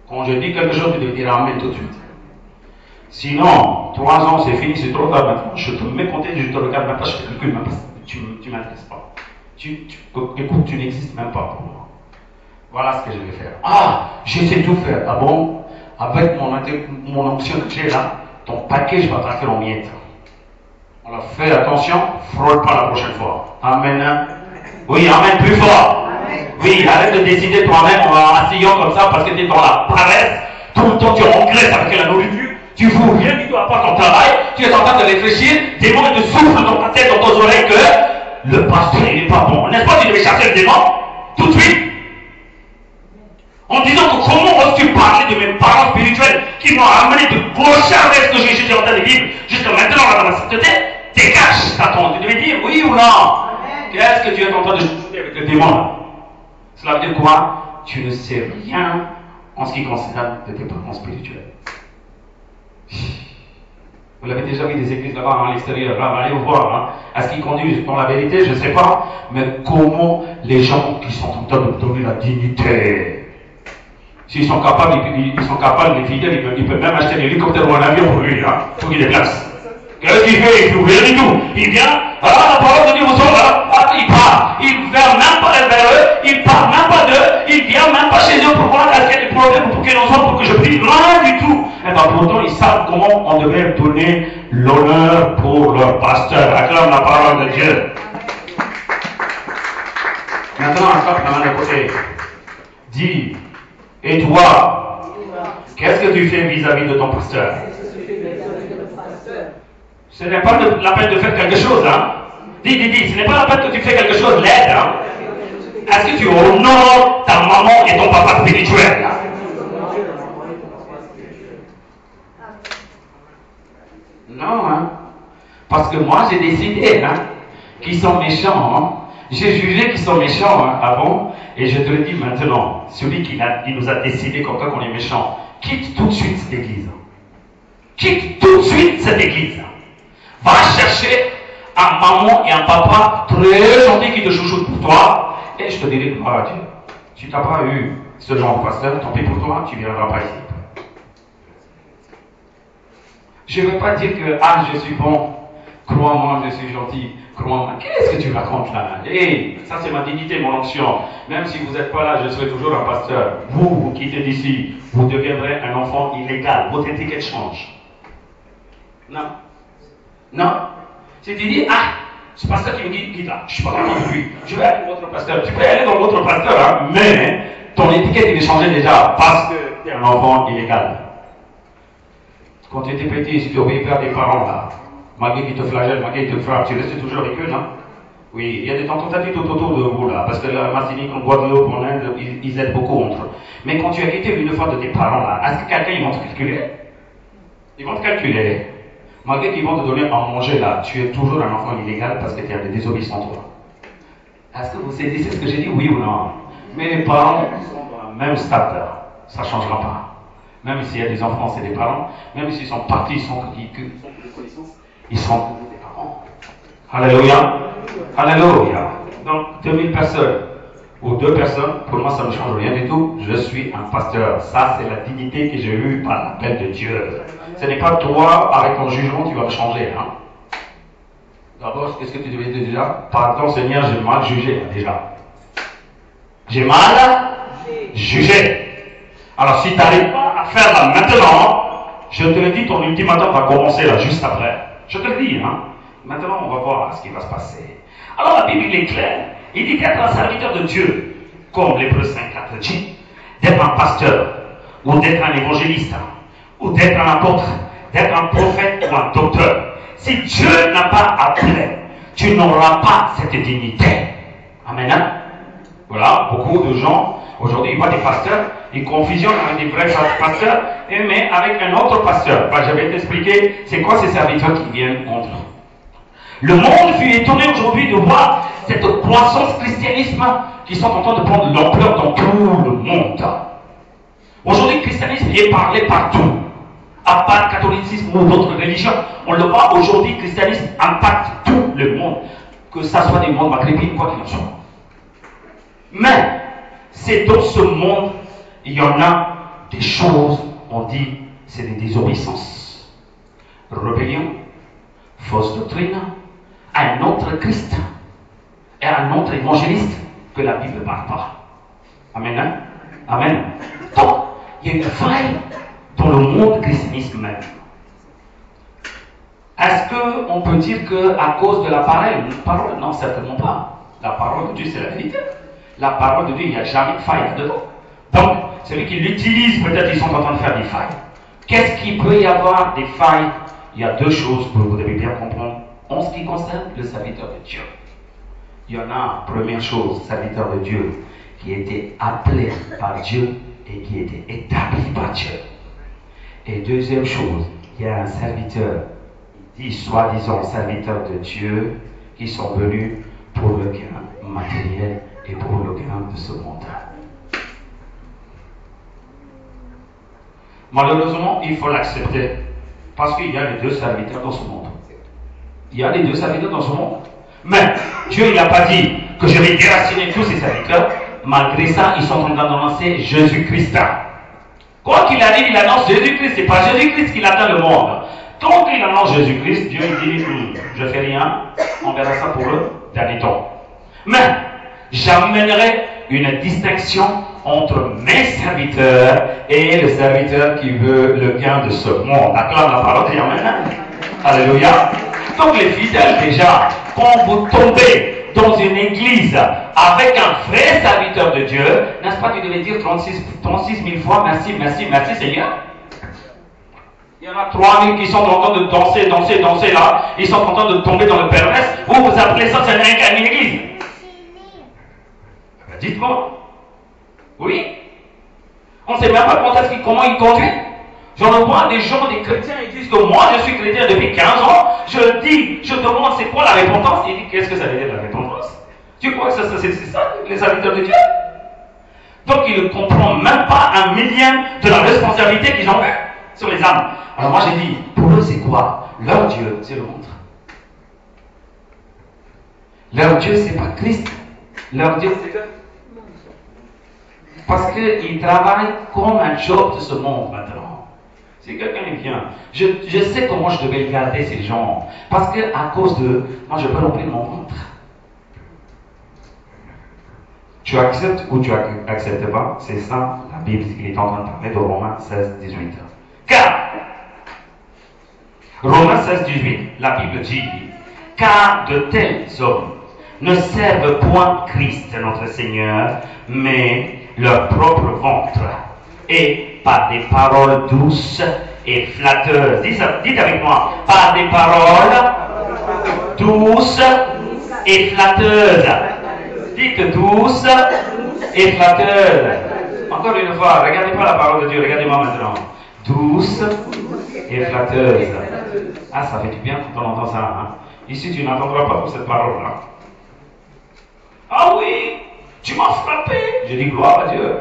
Quand je dis quelque chose, tu dois dire Amen tout de suite. Sinon, 3 ans, c'est fini, c'est trop tard maintenant. Je te mets compter, je te regarde même pas, je te calcule même pas. Tu ne m'intéresses pas. Écoute, tu n'existes même pas pour moi. Voilà ce que je vais faire. Ah, je sais tout faire. Ah bon? Avec mon onction que j'ai là, ton paquet va partir en miettes. Alors fais attention, frôle pas la prochaine fois. Amen. Hein? Oui, amen, plus fort. Amen. Oui, arrête de décider toi-même en asseyant comme ça parce que tu es dans la paresse. Tout le temps tu regrettes avec la nourriture. Tu fous rien du tout à part ton travail. Tu es en train de réfléchir. Démon te souffle dans ta tête, dans tes oreilles que le pasteur il n'est pas bon. N'est-ce pas que tu devais chasser le démon tout de suite? En disant que comment oses-tu parler de mes parents spirituels qui m'ont amené de gauche à ce que j'ai étudié en train de vivre jusqu'à maintenant dans ma sainteté? Dégage, Satan. Tu devais dire oui ou non? Qu'est-ce que tu es en train de jouer avec le démon là? Cela veut dire quoi? Tu ne sais rien en ce qui concerne de tes parents spirituels. Vous l'avez déjà vu des églises là-bas à l'extérieur, là, allez voir. Hein. Est-ce qu'ils conduisent dans la vérité? Je ne sais pas. Mais comment les gens qui sont en train de donner la dignité, s'ils sont capables, les fidèles, ils peuvent même acheter un hélicoptère ou un avion pour lui, hein, pour qu'il déplace. Qu'est-ce qu'il fait? Il ne fait rien du tout. Il vient, la parole de Dieu vous sauve, il part. Il ne vient même pas vers eux, il part même pas d'eux, il ne vient même pas chez eux pour voir est-ce qu'il y a des problèmes pour qu'ils en sortent, pour que je prie. Rien du tout. Et bien pourtant, ils savent comment on devrait donner l'honneur pour leur pasteur. Acclame la parole de Dieu. Maintenant, attrape la main de côté. Dis, et toi, qu'est-ce que tu fais vis-à-vis de ton pasteur? Ce n'est pas la peine de faire quelque chose, hein? Dis, ce n'est pas la peine que tu fais quelque chose, l'aide, hein? Est-ce que tu honores ta maman et ton papa spirituel, là? Non, hein? Parce que moi, j'ai décidé, hein, qu'ils sont méchants, hein? J'ai jugé qu'ils sont méchants, hein, avant, et je te le dis maintenant, celui qui nous a décidé comme ça qu'on est méchant, quitte tout de suite cette église. Quitte tout de suite cette église. Va chercher un maman et un papa très gentil qui te chouchoutent pour toi, et je te dirai gloire à Dieu. Si tu n'as pas eu ce genre de pasteur, tant pis pour toi, tu ne viendras pas ici. Je ne veux pas dire que, je suis bon, crois-moi, je suis gentil, crois-moi. Qu'est-ce que tu racontes là? Ça c'est ma dignité, mon onction. Même si vous n'êtes pas là, je serai toujours un pasteur. Vous quittez d'ici, vous deviendrez un enfant illégal. Votre étiquette change. Non. Si tu dis, c'est pas ça qui me guide là, je suis pas content de lui, je vais aller dans l'autre pasteur. Tu peux aller dans l'autre pasteur, hein, mais ton étiquette il est changée déjà parce que tu es un enfant illégal. Quand tu étais petit, si tu obéis pas à tes parents là, malgré qu'ils te flagellent, malgré qu'ils te frappent, tu restes toujours avec eux, non? Oui, il y a des tentatives tout autour de vous là, parce que la Martinique, en Guadeloupe, en Inde, ils aident beaucoup entre eux. Mais quand tu as quitté une fois de tes parents là, est-ce que quelqu'un ils vont te calculer? Ils vont te calculer. Malgré qu'ils vont te donner à manger là, tu es toujours un enfant illégal parce que tu as des désobéissants toi. Est-ce que vous saisissez ce que j'ai dit, oui ou non? Mais les parents sont dans le même stade, ça ne changera pas. Même s'il y a des enfants, c'est des parents. Même s'ils sont partis, ils sont ils seront des parents. Alléluia. Alléluia. Donc, 2000 personnes ou 2 personnes, pour moi, ça ne change rien du tout. Je suis un pasteur. Ça, c'est la dignité que j'ai eue par l'appel de Dieu. Ce n'est pas toi, avec ton jugement, tu vas me changer. Hein? D'abord, qu'est-ce que tu devais dire déjà? Pardon, Seigneur, j'ai mal jugé déjà. J'ai mal jugé. Alors, si tu n'arrives pas à faire là maintenant, je te le dis, ton ultimatum va commencer là, juste après. Je te le dis, hein. Maintenant, on va voir ce qui va se passer. Alors, la Bible est claire. Il dit qu'être un serviteur de Dieu, comme l'Hébreu 5:4 dit, d'être un pasteur, ou d'être un évangéliste, ou d'être un apôtre, d'être un prophète ou un docteur. Si Dieu n'a pas appelé, tu n'auras pas cette dignité. Amen. Hein? Voilà, beaucoup de gens, aujourd'hui, ils voient des pasteurs, ils confusionnent avec des vrais pasteurs, mais avec un autre pasteur. Je vais t'expliquer, c'est quoi ces serviteurs qui viennent contre. Le monde fut étonné aujourd'hui de voir cette croissance christianisme qui sont en train de prendre l'ampleur dans tout le monde. Aujourd'hui, le christianisme est parlé partout. À part le catholicisme ou d'autres religions, on le voit aujourd'hui, le christianisme impacte tout le monde. Que ça soit des mondes maghrébins, quoi qu'il en soit. Mais, c'est dans ce monde, il y en a des choses, on dit, c'est des désobéissances. Rébellion, fausse doctrine, un autre Christ et un autre évangéliste que la Bible ne parle pas. Amen. Hein? Amen. Donc, il y a une faille dans le monde christianisme même. Est-ce qu'on peut dire qu'à cause de la parole? Non, certainement pas. La parole de Dieu, c'est la vérité. La parole de Dieu, il n'y a jamais de faille là-dedans. Donc, celui qui l'utilise, peut-être ils sont en train de faire des failles. Qu'est-ce qu'il peut y avoir des failles? Il y a 2 choses que vous devez bien comprendre en ce qui concerne le serviteur de Dieu. Il y en a, première chose, serviteur de Dieu, qui était appelé par Dieu et qui était établi par Dieu. Et deuxième chose, il y a un serviteur, il dit soi-disant serviteur de Dieu, qui sont venus pour le gain matériel et pour le gain de ce monde. Malheureusement, il faut l'accepter, parce qu'il y a les 2 serviteurs dans ce monde. Il y a les 2 serviteurs dans ce monde. Mais Dieu, il n'a pas dit que je vais déraciner tous ces serviteurs. Malgré ça, ils sont en train d'annoncer Jésus-Christ. Quoi qu'il arrive, il annonce Jésus-Christ. Ce n'est pas Jésus-Christ qui atteint le monde. Tant qu'il annonce Jésus-Christ, Dieu dit je ne fais rien, on verra ça pour le dernier temps. Mais j'amènerai une distinction entre mes serviteurs et le serviteur qui veut le gain de ce monde. Acclame la parole, dit Amen. Alléluia. Donc les fidèles déjà, quand vous tombez dans une église avec un vrai serviteur de Dieu, n'est-ce pas, tu devais dire 36 000 fois merci, merci, merci Seigneur. Il y en a 3000 qui sont en train de danser là, ils sont en train de tomber dans le perverse. Vous appelez ça, c'est une église. Dites-moi. Oui. On ne sait même pas comment ils conduisent. J'en vois des gens, des chrétiens, ils disent que moi je suis chrétien depuis 15 ans. Je demande c'est quoi la repentance. Il dit qu'est-ce que ça veut dire la repentance? Tu crois que c'est ça, les serviteurs de Dieu? Donc ils ne comprennent même pas un millième de la responsabilité qu'ils ont eue sur les âmes. Alors moi j'ai dit, pour eux c'est quoi? Leur Dieu, c'est le monde. Leur Dieu, c'est pas Christ. Leur Dieu, c'est eux. Parce qu'ils travaillent comme un job de ce monde maintenant. Si quelqu'un vient, je sais comment je devais garder ces gens. Parce que à cause de moi, je peux remplir mon ventre. Tu acceptes ou tu n'acceptes pas, c'est ça la Bible, il est en train de parler de Romains 16, 18. Car, Romains 16, 18, la Bible dit, car de tels hommes ne servent point Christ notre Seigneur, mais leur propre ventre, et par des paroles douces et flatteuses. Dites avec moi, par des paroles douces et flatteuses. Dites douces et flatteuses. Encore une fois, regardez pas la parole de Dieu, regardez-moi maintenant. Douce et flatteuse. Ah, ça fait du bien quand on entend ça. Hein? Ici, tu n'entendras pas pour cette parole-là. Ah oui, tu m'as frappé. J'ai dit gloire à Dieu.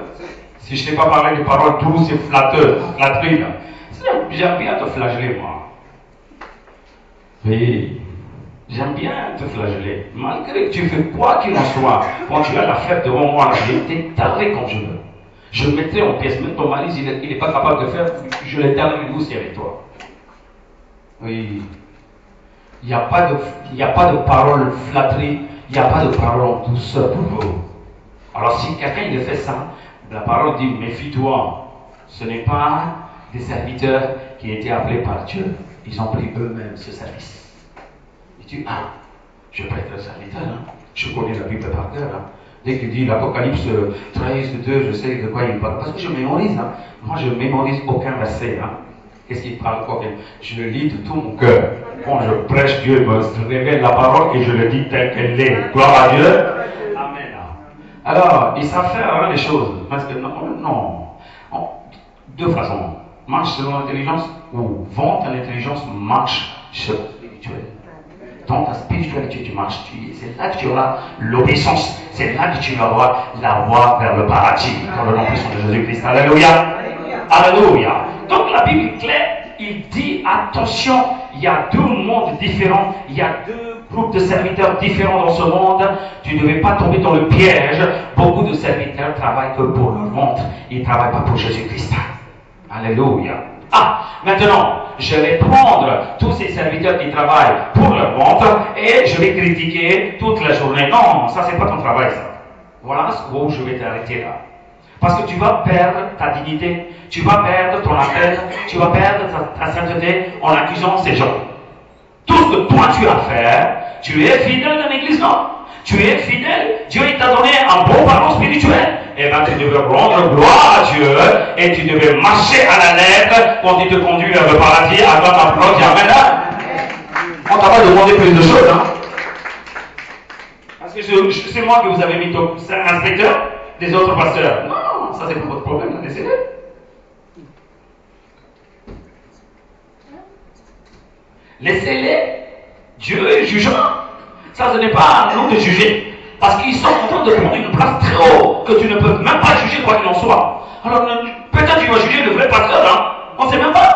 Si je t'ai pas parlé des paroles douces et flatteuses, flatteries, là. J'aime bien te flageller, moi. Oui, j'aime bien te flageller. Malgré que tu fais quoi qu'il en soit, quand tu as la fête devant moi, je vais t'étaler comme je veux. Je le mettrai en pièces, même ton mari, il n'est pas capable de faire, je l'étalerai aussi avec toi. Oui. Il n'y a pas de paroles flatteries, il n'y a pas de paroles en douceur pour vous. Alors si quelqu'un il fait ça, la parole dit méfie-toi. Ce n'est pas des serviteurs qui étaient appelés par Dieu. Ils ont pris eux-mêmes ce service. Il dit, ah, je peux être serviteur, hein? Je connais la Bible par cœur. Hein? Dès qu'il dit l'Apocalypse 13:2, je sais de quoi il parle. Parce que je mémorise. Hein? Moi, je ne mémorise aucun verset. Hein? Qu'est-ce qu'il parle quoi? Je le lis de tout mon cœur. Quand je prêche, Dieu me révèle la parole et je le dis telle qu'elle est. Gloire à Dieu. Amen. Alors, ils savent faire hein, les choses. Parce que non. Deux façons. Marche selon l'intelligence ou vends ta intelligence, marche selon la spirituelle. Dans ta spiritualité, tu marches. C'est là que tu auras l'obéissance. C'est là que tu auras la voie vers le paradis. Dans le nom puissant de Jésus-Christ. Alléluia. Alléluia. Donc la Bible est claire. Il dit attention, il y a deux mondes différents. Il y a deux groupes de serviteurs différents dans ce monde. Tu ne devais pas tomber dans le piège. Beaucoup de serviteurs travaillent que pour leur ventre. Ils ne travaillent pas pour Jésus-Christ. Alléluia. Ah, maintenant, je vais prendre tous ces serviteurs qui travaillent pour leur ventre et je vais critiquer toute la journée. Non, ça c'est pas ton travail ça. Voilà où je vais t'arrêter là. Parce que tu vas perdre ta dignité, tu vas perdre ton appel, tu vas perdre ta sainteté en accusant ces gens. Tout ce que toi tu as à faire, tu es fidèle dans l'église, non? Tu es fidèle, Dieu t'a donné un bon parent spirituel. Et bien tu devais rendre gloire à Dieu et tu devais marcher à la lettre quand il te conduit vers le paradis à droite à droite. Amen. On t'a pas demandé plus de choses. Hein? Parce que c'est moi que vous avez mis comme inspecteur des autres pasteurs. Non, ça c'est pas votre problème, laissez-les. Laissez-les. Dieu est jugeant. Ça, ce n'est pas à nous de juger. Parce qu'ils sont en train de prendre une place très haut que tu ne peux même pas juger quoi qu'il en soit. Alors, peut-être tu vas juger le vrai pasteur, hein. On ne sait même pas.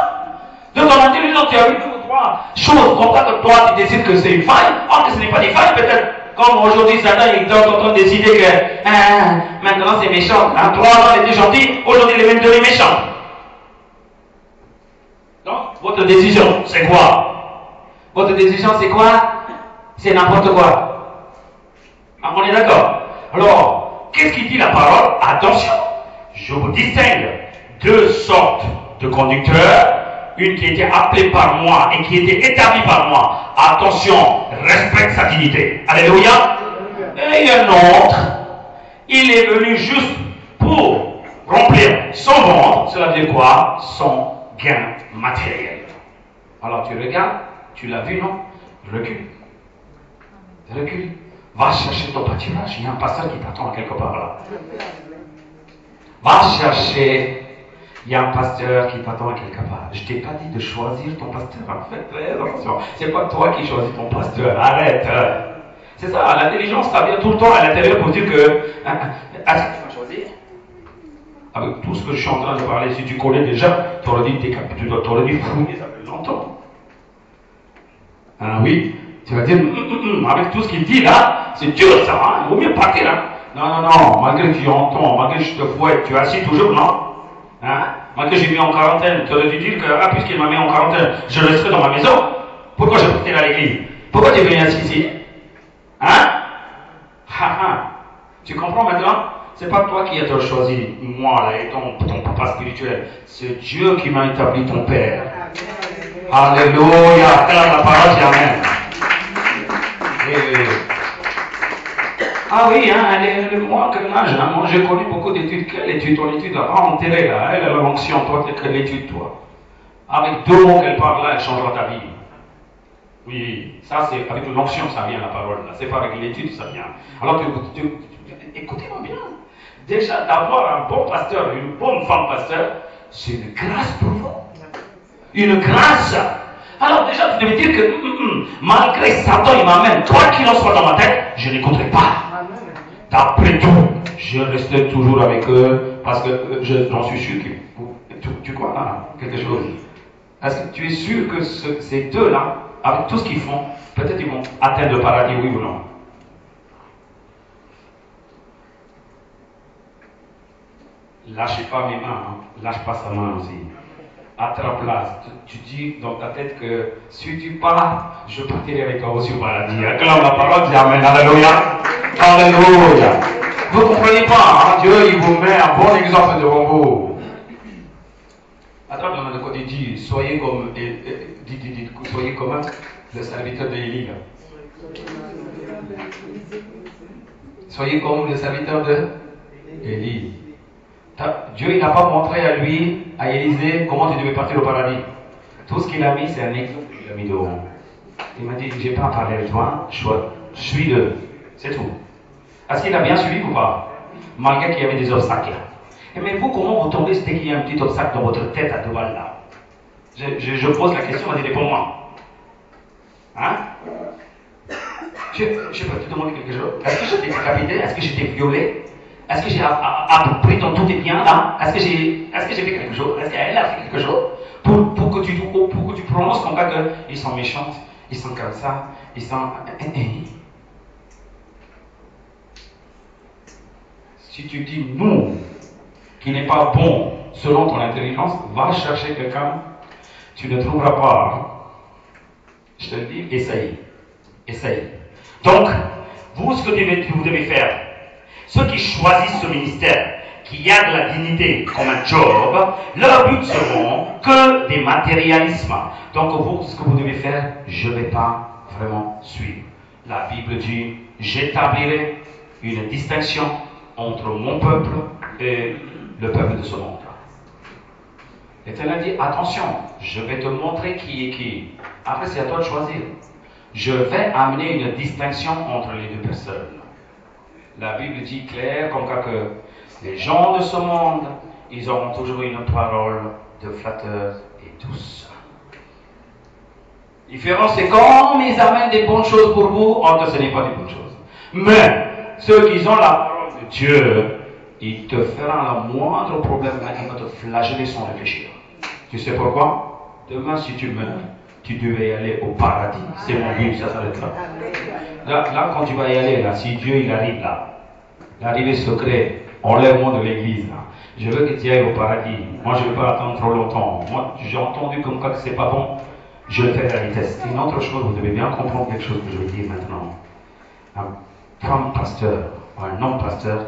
De ton intelligence, tu as vu deux ou trois choses comme ça que toi, tu décides que c'est une faille. Or que ce n'est pas une faille, peut-être. Comme aujourd'hui, Satan est en train de décider que maintenant c'est méchant. Hein, 3 ans, il était gentil, aujourd'hui, il est même devenu méchant. Donc, votre décision, c'est quoi? Votre décision, c'est quoi? C'est n'importe quoi. Ah, on est d'accord? Alors, qu'est-ce qu'il dit la parole? Attention, je vous distingue deux sortes de conducteurs. Une qui était appelée par moi et qui était établie par moi. Attention, respecte sa dignité. Alléluia. Et un autre, il est venu juste pour remplir son ventre. Cela veut dire quoi? Son gain matériel. Alors tu regardes, tu l'as vu, non? Recule. Recule. Va chercher ton pâturage. Il y a un pasteur qui t'attend quelque part là. Va chercher. Il y a un pasteur qui t'attend quelque part. Je t'ai pas dit de choisir ton pasteur. Faites très attention. C'est pas toi qui choisis ton pasteur. Arrête. C'est ça, l'intelligence, ça vient tout le temps à l'intérieur pour dire que. Est-ce que tu vas choisir? Avec tout ce que je suis en train de parler, si tu connais déjà, tu aurais dit fouiller ça fait longtemps. Ah oui, tu vas dire, avec tout ce qu'il dit là, c'est dur ça, hein? Il vaut mieux partir là. Non, malgré que tu entends, malgré que je te fouette, tu es assis toujours, non? Hein? Malgré que j'ai mis en quarantaine, tu aurais dû dire que, puisqu'il m'a mis en quarantaine, je resterai dans ma maison. Pourquoi je partais à l'église? Pourquoi tu es venu assis ici? Hein? Tu comprends maintenant? C'est pas toi qui as choisi moi là, et ton papa spirituel. C'est Dieu qui m'a établi ton père. Alléluia. La parole, c'est Amen. Ah oui, hein, moi, quel âge, hein, moi j'ai connu beaucoup d'études. Quelle étude? Ton étude là, enterrée là, elle a l'onction, toi, quelle étude, toi? Avec 2 mots qu'elle parle là, elle changera ta vie. Oui, ça c'est avec l'onction, ça vient la parole là, c'est pas avec l'étude, ça vient. Alors écoutez-moi bien. Déjà, d'avoir un bon pasteur, une bonne femme pasteur, c'est une grâce pour vous. Une grâce. Alors déjà, tu devais dire que malgré Satan, il m'amène, quoi qu'il en soit dans ma tête, je n'écouterai pas. D'après tout, je resterai toujours avec eux parce que j'en suis sûr que tu crois à quelque chose. Est-ce que tu es sûr que ces deux-là, avec tout ce qu'ils font, peut-être ils vont atteindre le paradis, oui ou non? Lâchez pas mes mains, hein. Lâche pas sa main aussi. Attrape-la. Tu dis dans ta tête que si tu pars, je partirai avec toi aussi au paradis. Acclame la parole, dis Amen. Alléluia. Alléluia. Vous ne comprenez pas, hein? Dieu il vous met un bon exemple devant vous. Attrape la main de côté, dis soyez comme, soyez comme le serviteur d'Élie. Soyez comme le serviteur d'Élie. Dieu il n'a pas montré à lui, à Élisée, comment tu devais partir au paradis. Tout ce qu'il a mis, c'est un exemple qu'il a mis devant. Il m'a dit, je n'ai pas à parler avec toi, suis-le. C'est tout. Est-ce qu'il a bien suivi ou pas? Malgré qu'il y avait des obstacles. Mais vous, comment vous tombez dès qu'il y a un petit obstacle dans votre tête à deux balles là? Je pose la question, vas-y, réponds-moi. Hein? Je peux te demander quelque chose. Est-ce que j'étais décapité? Est-ce que j'étais violé? Est-ce que j'ai pris dans tous tes biens là? Est-ce que j'ai fait quelque chose? Est-ce qu'elle a fait quelque chose? Pour que tu prononces comme ça qu'ils sont méchants, ils sont comme ça, ils sont. Si tu dis non, qui n'est pas bon selon ton intelligence, va chercher quelqu'un, tu ne trouveras pas. Je te le dis, essaye. Essaye. Donc, vous, ce que vous devez faire, ceux qui choisissent ce ministère, qui a de la dignité comme un job, leur but seront que des matérialismes. Donc vous, ce que vous devez faire, je ne vais pas vraiment suivre. La Bible dit, j'établirai une distinction entre mon peuple et le peuple de ce monde. L'Éternel dit, attention, je vais te montrer qui est qui. Après, c'est à toi de choisir. Je vais amener une distinction entre les deux personnes. La Bible dit clair comme ça que les gens de ce monde, ils auront toujours une parole de flatteur et douce. La différence, c'est quand ils amènent des bonnes choses pour vous, or que ce n'est pas des bonnes choses. Mais ceux qui ont la parole de Dieu, il te fera le moindre problème, il va te flageller sans réfléchir. Tu sais pourquoi? Demain, si tu meurs, tu devais y aller au paradis. C'est mon but, ça s'arrête là. Là, quand tu vas y aller, là, si Dieu il arrive là, l'arrivée secrète, enlèvement de l'église, là, je veux que tu ailles au paradis. Moi, je ne veux pas attendre trop longtemps. Moi, j'ai entendu comme quoi que c'est pas bon, je le fais à la vitesse. Une autre chose, vous devez bien comprendre quelque chose que je vais dire maintenant. Un femme pasteur, ou un homme pasteur,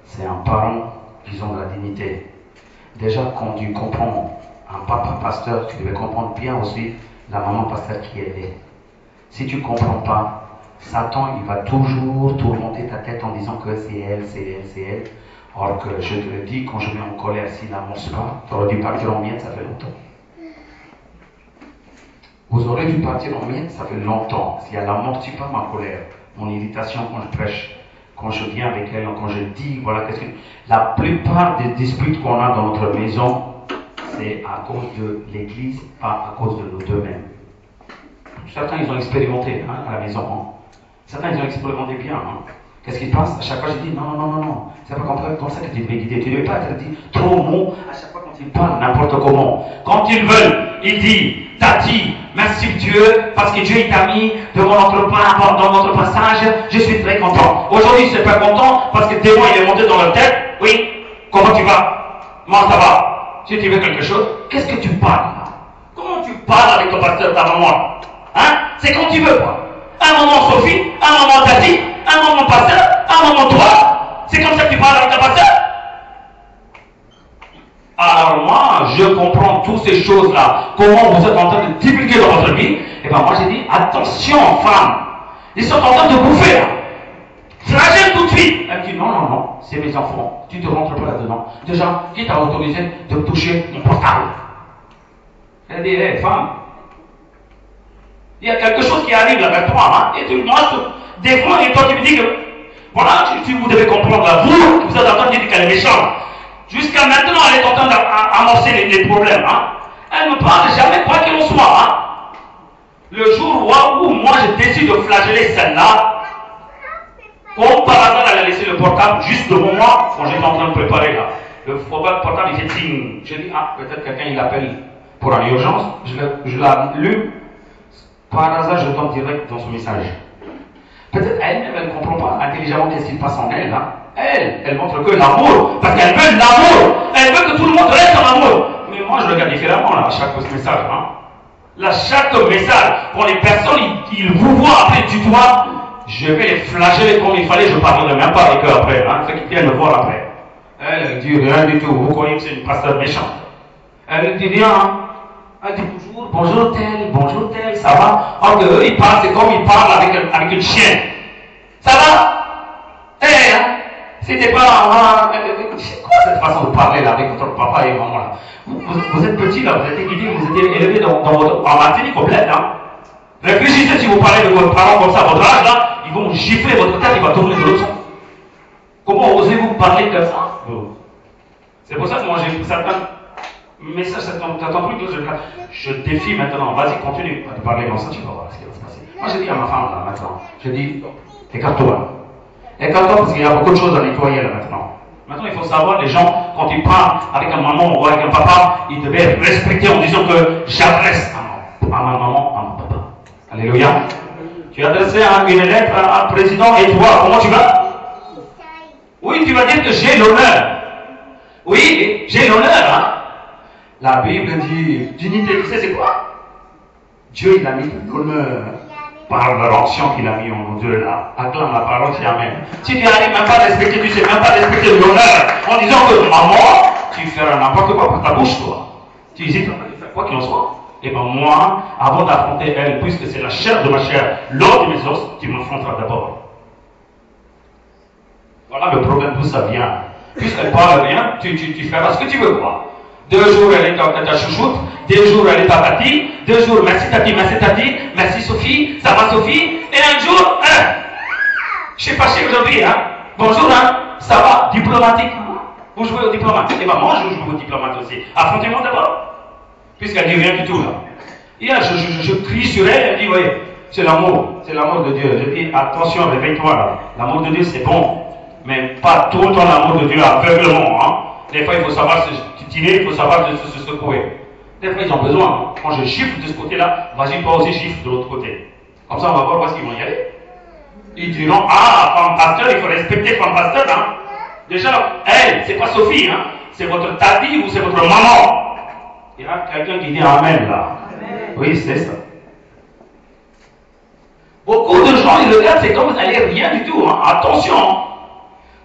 c'est un parent, disons, de la dignité. Déjà, quand tu comprends un papa pasteur, tu devais comprendre bien aussi la maman pasteur qui elle est. Si tu ne comprends pas, Satan, il va toujours tourmenter ta tête en disant que c'est elle, c'est elle, c'est elle. Or que je te le dis, quand je mets en colère, s'il n'amorce pas, tu aurais dû partir en miettes, ça fait longtemps. Vous aurez dû partir en miettes, ça fait longtemps. Si elle n'amortit pas ma colère, mon irritation quand je prêche, quand je viens avec elle, quand je dis, voilà, qu'est-ce que. La plupart des disputes qu'on a dans notre maison, c'est à cause de l'église, pas à cause de nous deux-mêmes. Certains, ils ont expérimenté hein, à la maison. Hein. Certains, ils ont expérimenté bien. Hein. Qu'est-ce qui se passe? À chaque fois, je dis non. C'est pas comme ça que tu devais guider. Tu ne devais pas être dit trop mot à chaque fois quand ils parlent n'importe comment. Quand ils veulent, ils disent Tati, merci Dieu, parce que Dieu t'a mis dans notre passage. Je suis très content. Aujourd'hui, je ne suis pas content parce que démon il est monté dans leur tête. Oui, comment tu vas? Moi, ça va. Si tu veux quelque chose, qu'est-ce que tu parles là? Comment tu parles avec ton pasteur, ta maman? Hein? C'est quand tu veux, quoi. Un moment Sophie, un moment Tati, un moment pasteur, un moment toi. C'est comme ça que tu parles avec ta pasteur? Alors moi, je comprends toutes ces choses-là. Comment vous êtes en train de divulguer dans votre vie? Et bien moi j'ai dit, attention femmes. Ils sont en train de bouffer là. Flagelle tout de suite. Elle me dit, non, c'est mes enfants. Tu ne te rentres pas là-dedans. Déjà, qui t'a autorisé de toucher mon portable? Elle dit, hé, femme. Il y a quelque chose qui arrive là vers toi, hein, et moi je te défends et toi tu me dis que, voilà, si vous devez comprendre là, vous êtes en train de dire qu'elle est méchante. Jusqu'à maintenant, elle est en train d'amorcer les problèmes, hein. Elle ne parle jamais quoi qu'il en soit, hein. Le jour où moi je décide de flageller celle-là, comme par hasard elle a laissé le portable juste devant moi quand j'étais en train de préparer là. Le portable il fait ting. J'ai dit, ah, peut-être quelqu'un il appelle pour une urgence. Je l'ai lu. Par hasard, je tombe direct dans son message. Peut-être elle-même, elle ne comprend pas intelligemment qu'est-ce qui passe en elle. Hein. Elle montre que l'amour, parce qu'elle veut l'amour. Elle veut que tout le monde reste en amour. Mais moi, je regarde différemment là, à chaque message. Hein. Là, chaque message, quand les personnes, ils vous voient après du doigt, je vais les flageller comme il fallait, je ne parlerai même pas avec eux après. Hein, ceux qui viennent me voir après. Elle ne dit rien du tout. Vous croyez que c'est une pasteur méchante. Elle ne dit rien. Hein. Elle dit bonjour tel, ça va. Alors qu'eux, ils parlent, c'est comme ils parlent avec une chienne. Ça va? Hein? C'était pas. C'est quoi cette façon de parler là avec votre papa et maman là? Vous êtes petit là, vous êtes guidé, vous êtes élevé dans votre. En Martinique complète, hein? Réfléchissez si vous parlez de votre parent comme ça, à votre âge là, ils vont gifler votre tête, il va tourner de l'autre sens. Comment osez-vous parler comme ça? C'est pour ça que moi j'ai pris certains messages, certains trucs, je défie maintenant. Vas-y, continue de parler comme ça, tu vas voir ce qui va se passer. Moi j'ai dit à ma femme là maintenant, je dis, écarte-toi. Écarte-toi parce qu'il y a beaucoup de choses à nettoyer là maintenant. Maintenant il faut savoir, les gens, quand ils parlent avec un maman ou avec un papa, ils devaient respecter en disant que j'adresse à ma maman, à mon papa. Alléluia. Tu as adressé une lettre à un président et toi, comment tu vas? Oui, tu vas dire que j'ai l'honneur. Oui, j'ai l'honneur. Hein? La Bible dit, dignité, tu sais c'est quoi? Dieu il a mis de l'honneur par l'onction qu'il a mis en nous deux là. Acclame la parole, c'est Amen. Si tu n'arrives même pas à respecter, tu ne sais même pas respecter l'honneur en disant que maman, tu feras n'importe quoi par ta bouche toi. Tu hésites à faire quoi qu'il en soit. Et bien moi, avant d'affronter elle, puisque c'est la chair de ma chair, l'os de mes os, tu m'affronteras d'abord. Voilà le problème d'où ça vient. Puisqu'elle parle rien, tu feras ce que tu veux quoi. 2 jours elle est ta chouchoute, 2 jours elle est ta tati, 2 jours merci tati, merci Sophie, ça va Sophie, et un jour, je suis fâché aujourd'hui, hein. Bonjour, hein, ça va, diplomatique. Vous jouez au diplomate. Et bien moi je joue au diplomate aussi. Affrontez-moi d'abord. Puisqu'elle dit rien du tout là. Hier, je crie sur elle, elle dit, oui, c'est l'amour de Dieu. Je dis, attention, réveille-toi là. L'amour de Dieu c'est bon, mais pas tout le temps l'amour de Dieu aveuglement. Hein. Des fois il faut savoir se titiller, il faut savoir se secouer. Des fois ils ont besoin. Hein. Quand je gifle de ce côté-là, vas-y toi aussi gifle de l'autre côté. Comme ça on va voir où est-ce qu'ils vont y aller. Ils diront, ah, femme pasteur, il faut respecter femme pasteur. Hein. Déjà, elle, c'est pas Sophie, hein. C'est votre tati ou c'est votre maman. Il y a quelqu'un qui dit Amen là. Amen. Oui, c'est ça. Beaucoup de gens, ils regardent, c'est comme vous n'allez rien du tout. Hein. Attention.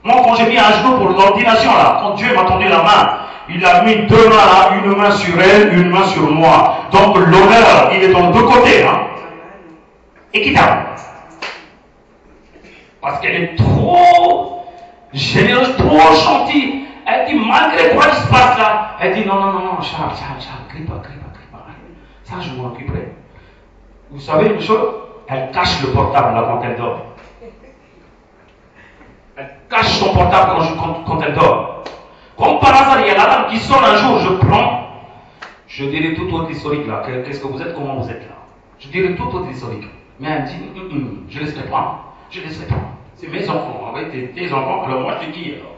Moi, quand j'ai mis un genou pour l'ordination là, quand Dieu m'a tendu la main, il a mis 2 mains là, une main sur elle, une main sur moi. Donc l'honneur, il est dans 2 côtés. Hein. Équitable. Parce qu'elle est trop généreuse, trop gentille. Elle dit, malgré quoi il se passe là? Elle dit, non, Charles, crie pas. Ça, je m'en occuperai. Vous savez une chose? Elle cache le portable là quand elle dort. Elle cache son portable quand elle dort. Comme par hasard, il y a l'alarme qui sonne un jour, je prends. Je dirai tout votre historique là. Qu'est-ce que vous êtes, comment vous êtes là? Je dirai tout votre historique. Mais elle me dit, je ne laisserai pas. C'est mes enfants. Avec tes enfants, alors moi je suis qui alors?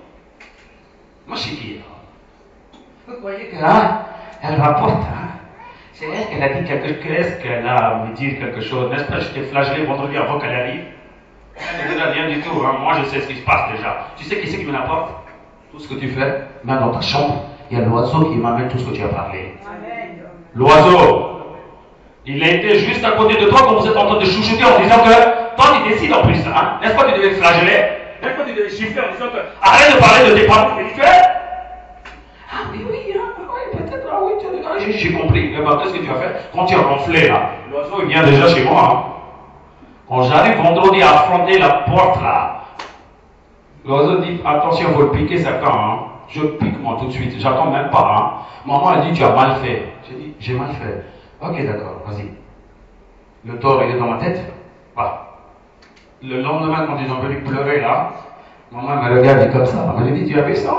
Moi je suis qui alors? Vous croyez que elle rapporte, hein? C'est elle qu'elle a dit quelque chose. Qu'est-ce qu'elle a à me dire quelque chose? N'est-ce pas? Je t'ai flagellé vendredi avant qu'elle arrive. Elle ne dit rien du tout. Hein. Moi je sais ce qui se passe déjà. Tu sais qui c'est qui me l'apporte? Tout ce que tu fais, même dans ta chambre, il y a l'oiseau qui m'amène tout ce que tu as parlé. L'oiseau. Il a été juste à côté de toi quand vous êtes en train de chouchouter en disant que toi tu décides en plus, hein? N'est-ce pas? Tu devais flageller, n'est-ce pas? Tu devais chiffrer en disant que arrête de parler de tes parents spirituels. Ah oui, peut-être, j'ai compris. Mais qu'est-ce que tu as fait? Quand tu as ronflé là, l'oiseau il vient déjà chez moi. Hein? Quand j'arrive vendredi à affronter la porte là, l'oiseau dit attention, il faut le piquer ça quand, hein? Je pique moi tout de suite, j'attends même pas. Hein? Maman a dit tu as mal fait. J'ai dit j'ai mal fait. Ok, d'accord, vas-y. Le tort, il est dans ma tête. Bah. Le lendemain, quand ils ont venu pleurer là, maman me regarde comme ça. Elle m'a dit, tu as vu ça?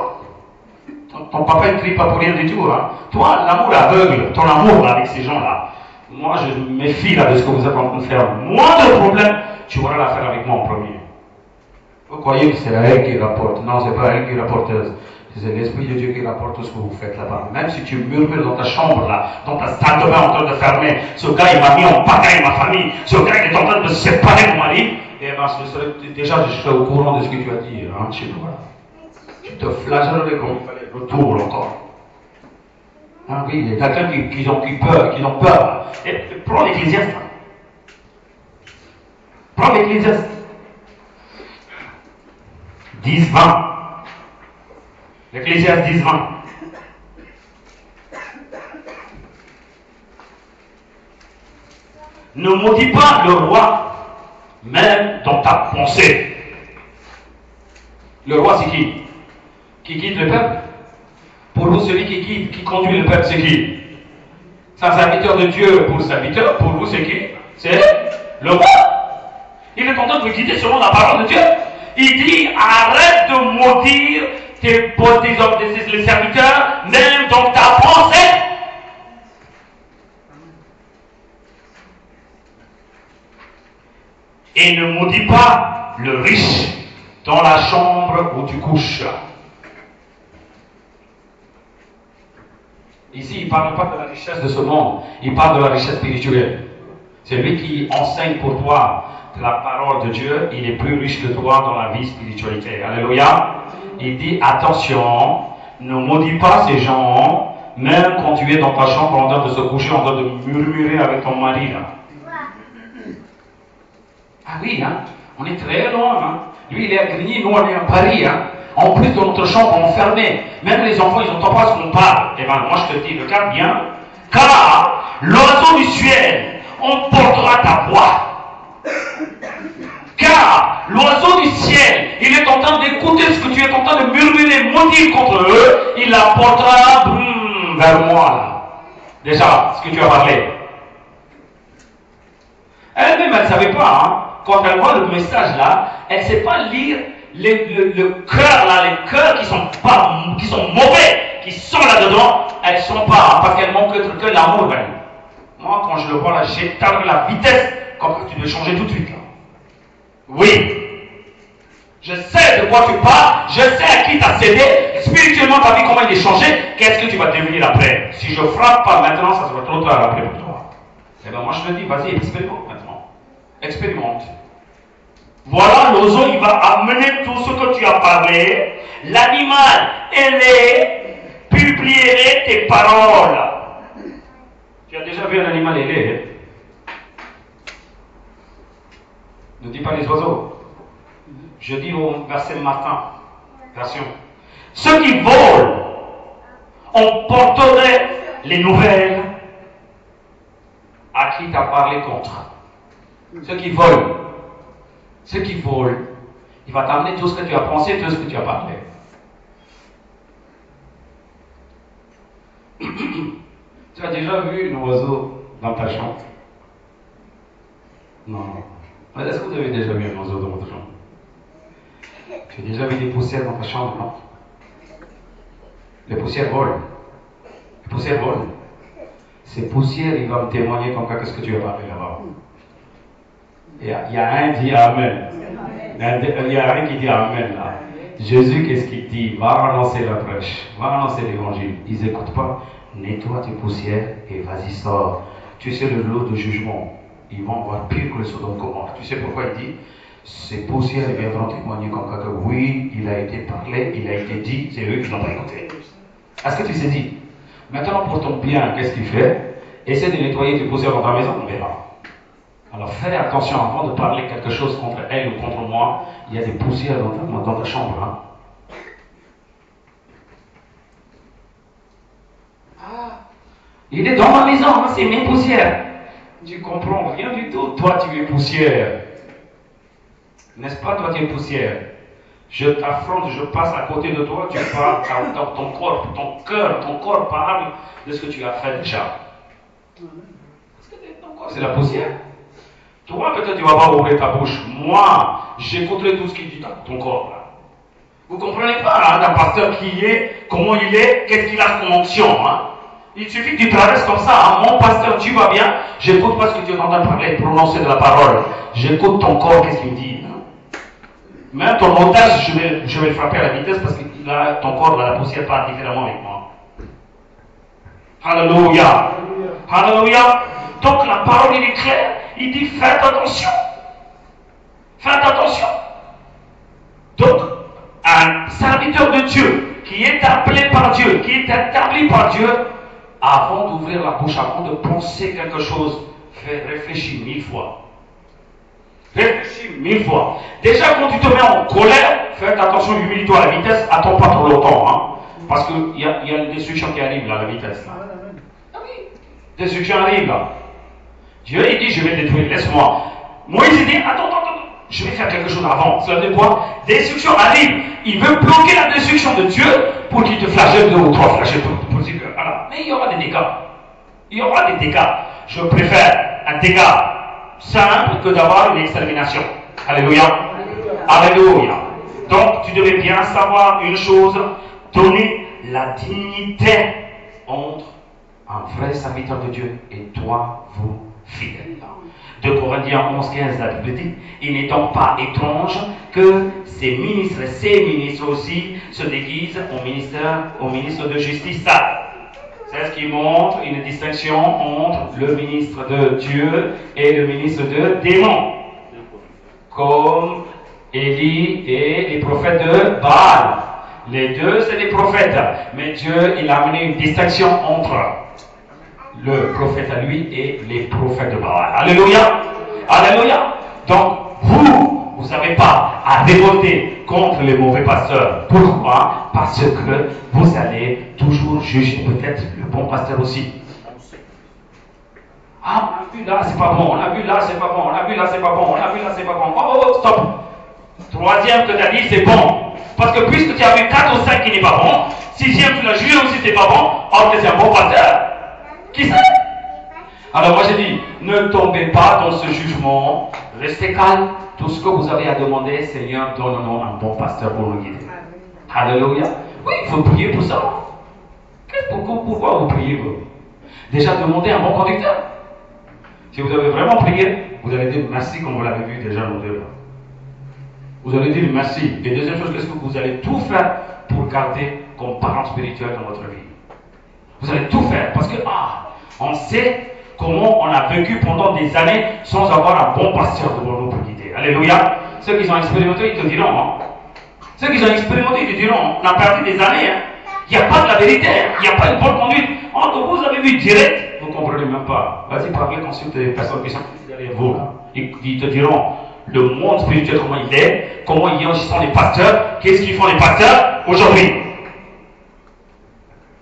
Ton papa, il ne crie pas pour rien du tout. Hein. Toi, l'amour aveugle, ton amour là, avec ces gens-là, moi je me méfie là de ce que vous êtes en train de faire. Moins de problèmes, tu auras l'affaire avec moi en premier. Vous croyez que c'est elle qui rapporte? Non, c'est pas elle qui rapporte. C'est l'Esprit de Dieu qui rapporte tout ce que vous faites là-bas. Même si tu murmures dans ta chambre là, dans ta salle de bain en train de fermer, ce gars il m'a mis en pagaille ma famille, ce gars il est en train de se séparer de mon mari, et ben déjà je serai au courant de ce que tu as dit, hein, chez toi. Tu te flagellerais comme il fallait, retour encore. Ah oui, il y a quelqu'un qui ont peur. Et prends l'Ecclésiaste. Prends l'Ecclésiaste. 10, 20. L'Ecclésiaste 10, 20. Ne maudis pas le roi, même dans ta pensée. Le roi, c'est qui? Qui guide le peuple? Pour vous, celui qui guide, qui conduit le peuple, c'est qui? C'est un serviteur de Dieu pour le serviteur. Pour vous, c'est qui? C'est le roi. Il est en train de vous guider selon la parole de Dieu. Il dit, arrête de maudire les serviteurs, même dans ta pensée. Et ne maudis pas le riche dans la chambre où tu couches. Ici, il ne parle pas de la richesse de ce monde, il parle de la richesse spirituelle. C'est lui qui enseigne pour toi la parole de Dieu, il est plus riche que toi dans la vie spiritualité. Alléluia. Il dit, attention, ne maudis pas ces gens, même quand tu es dans ta chambre en train de se coucher, en train de murmurer avec ton mari là. Ah oui, hein, on est très loin. Hein. Lui, il est à Grigny, nous, on est à Paris. Hein. En plus de notre chambre enfermée, même les enfants, ils n'entendent pas ce qu'on parle. Eh bien, moi, je te dis, regarde bien. Car l'oiseau du ciel emportera ta voix. Car l'oiseau du ciel, il est en train d'écouter ce que tu es en train de murmurer, maudire contre eux. Il l'apportera vers moi. Là. Déjà, ce que tu as parlé. Elle-même, elle ne savait pas. Hein. Quand elle voit le message là, elle ne sait pas lire le cœur là, les cœurs qui sont mauvais, qui sont là-dedans, elles ne sont pas, parce qu'elles manquent que l'amour. Moi, quand je le vois là, j'éteins la vitesse, comme tu dois changer tout de suite là. Oui. Je sais de quoi tu parles, je sais à qui tu as cédé, spirituellement ta vie, comment il est changé, qu'est-ce que tu vas devenir après? Si je frappe pas maintenant, ça sera trop tard après pour toi. Eh bien moi je te dis, vas-y, expérimente maintenant. Expérimente. Voilà, l'oiseau, il va amener tout ce que tu as parlé. L'animal, ailé, publierait tes paroles. Tu as déjà vu un animal ailé? Ne dis pas les oiseaux. Je dis au verset matin, version. Ceux qui volent emporteraient les nouvelles à qui tu as parlé contre. Ceux qui volent. Ceux qui volent, il va t'amener tout ce que tu as pensé, tout ce que tu as parlé. Tu as déjà vu un oiseau dans ta chambre? Non. Est-ce que vous avez déjà vu un oiseau dans votre chambre? Tu as déjà vu des poussières dans ta chambre, non? Les poussières volent. Les poussières volent. Ces poussières, il va me témoigner comme quoi, qu'est-ce que tu as parlé là-bas. Il y a un qui dit Amen. Il y a un qui dit Amen là. Jésus, qu'est-ce qu'il dit? Va annoncer la prêche, va annoncer l'évangile. Ils n'écoutent pas. Nettoie tes poussières et vas-y, sors. Tu sais le lot de jugement. Ils vont voir pire que le Sodome Gomorrhe. Tu sais pourquoi il dit? Ces poussières viendront témoigner comme quoi que oui, il a été parlé, il a été dit, c'est eux qui n'ont pas écouté. Est-ce que tu sais dit? Maintenant, pour ton bien, qu'est-ce qu'il fait? Essaie de nettoyer tes poussières dans ta maison, on verra. Alors fais attention avant de parler quelque chose contre elle ou contre moi. Il y a des poussières dans ta chambre. Hein. Ah, il est dans ma maison, hein, c'est mes poussières. Tu comprends rien du tout. Toi, tu es poussière. N'est-ce pas, toi, tu es poussière? Je t'affronte, je passe à côté de toi, tu parles, ton corps, ton corps parle de ce que tu as fait déjà. Parce que ton corps, c'est la poussière. Toi, peut-être tu ne vas pas ouvrir ta bouche. Moi, j'écouterai tout ce qu'il dit dans ton corps. Là. Vous ne comprenez pas, hein, d'un pasteur qui est, comment il est, qu'est-ce qu'il a comme onction. Hein? Il suffit que tu traverses comme ça. Hein. Mon pasteur, tu vas bien. J'écoute pas ce que tu es en train de parler, prononcer de la parole. J'écoute ton corps, qu'est-ce qu'il me dit. Hein. Même ton otage, je vais le frapper à la vitesse parce que ton corps va la poussière pas différemment avec moi. Alléluia. Alléluia. Donc la parole, il est claire. Il dit, faites attention. Faites attention. Donc, un serviteur de Dieu qui est appelé par Dieu, qui est établi par Dieu, avant d'ouvrir la bouche, avant de penser quelque chose, réfléchis 1000 fois. Réfléchis 1000 fois. Déjà, quand tu te mets en colère, fais attention, humilie-toi à la vitesse, attends pas trop longtemps. Hein, parce qu'il y a une destruction qui arrive là, à la vitesse. Là. Ah oui, destruction arrive là. Dieu, il dit, je vais détruire, laisse-moi. Moïse, il dit, attends, je vais faire quelque chose avant. Cela veut dire quoi? Destruction arrive. Il veut bloquer la destruction de Dieu pour qu'il te flagelle 2 ou 3 flagelles. Voilà. Mais il y aura des dégâts. Il y aura des dégâts. Je préfère un dégât simple que d'avoir une extermination. Alléluia. Alléluia. Donc, tu devais bien savoir une chose, donner la dignité entre un vrai serviteur de Dieu et toi, vous, fidèles. 2 Corinthiens 11-15, la Bible dit, il n'est donc pas étrange que ces ministres aussi se déguisent au ministre de justice. C'est ce qui montre une distinction entre le ministre de Dieu et le ministre de démon. Comme Élie et les prophètes de Baal. Les deux, c'est des prophètes. Mais Dieu, il a amené une distinction entre le prophète à lui et les prophètes de Baal. Alléluia. Alléluia. Donc, vous n'avez pas à révolter contre les mauvais pasteurs. Pourquoi? Parce que vous allez toujours juger peut-être le bon pasteur aussi. Ah, on a vu là, c'est pas bon. On a vu là, c'est pas bon. On a vu là, c'est pas bon. On a vu là, c'est pas bon. Oh, stop. Troisième que tu as dit, c'est bon. Parce que puisque tu as vu 4 ou 5 qui n'est pas bon, sixième, tu l'as jugé aussi, c'est pas bon. Or que c'est un bon pasteur. Qui sait? Alors moi j'ai dit, ne tombez pas dans ce jugement, restez calme. Tout ce que vous avez à demander, Seigneur, donne-nous un bon pasteur pour nous guider. Alléluia. Oui, il faut prier pour ça. Pourquoi vous priez vous? Déjà demandez un bon conducteur. Si vous avez vraiment prié, vous allez dire merci comme vous l'avez vu déjà nous deux. Vous allez dire merci. Et deuxième chose, qu'est-ce que vous allez tout faire pour garder comme parent spirituel dans votre vie? Vous allez tout faire parce que on sait comment on a vécu pendant des années sans avoir un bon pasteur devant nous pour guider. Alléluia. Ceux qui ont expérimenté, ils te diront. Hein. Ceux qui ont expérimenté, ils te diront. On a perdu des années. Hein. Il n'y a pas de la vérité. Il n'y a pas une bonne conduite. Entre vous avez vu direct, vous ne comprenez même pas. Vas-y, parlez, consulte les personnes qui sont derrière vous. Là. Ils te diront le monde spirituel, comment il est, comment ils sont les pasteurs, qu'est-ce qu'ils font les pasteurs aujourd'hui.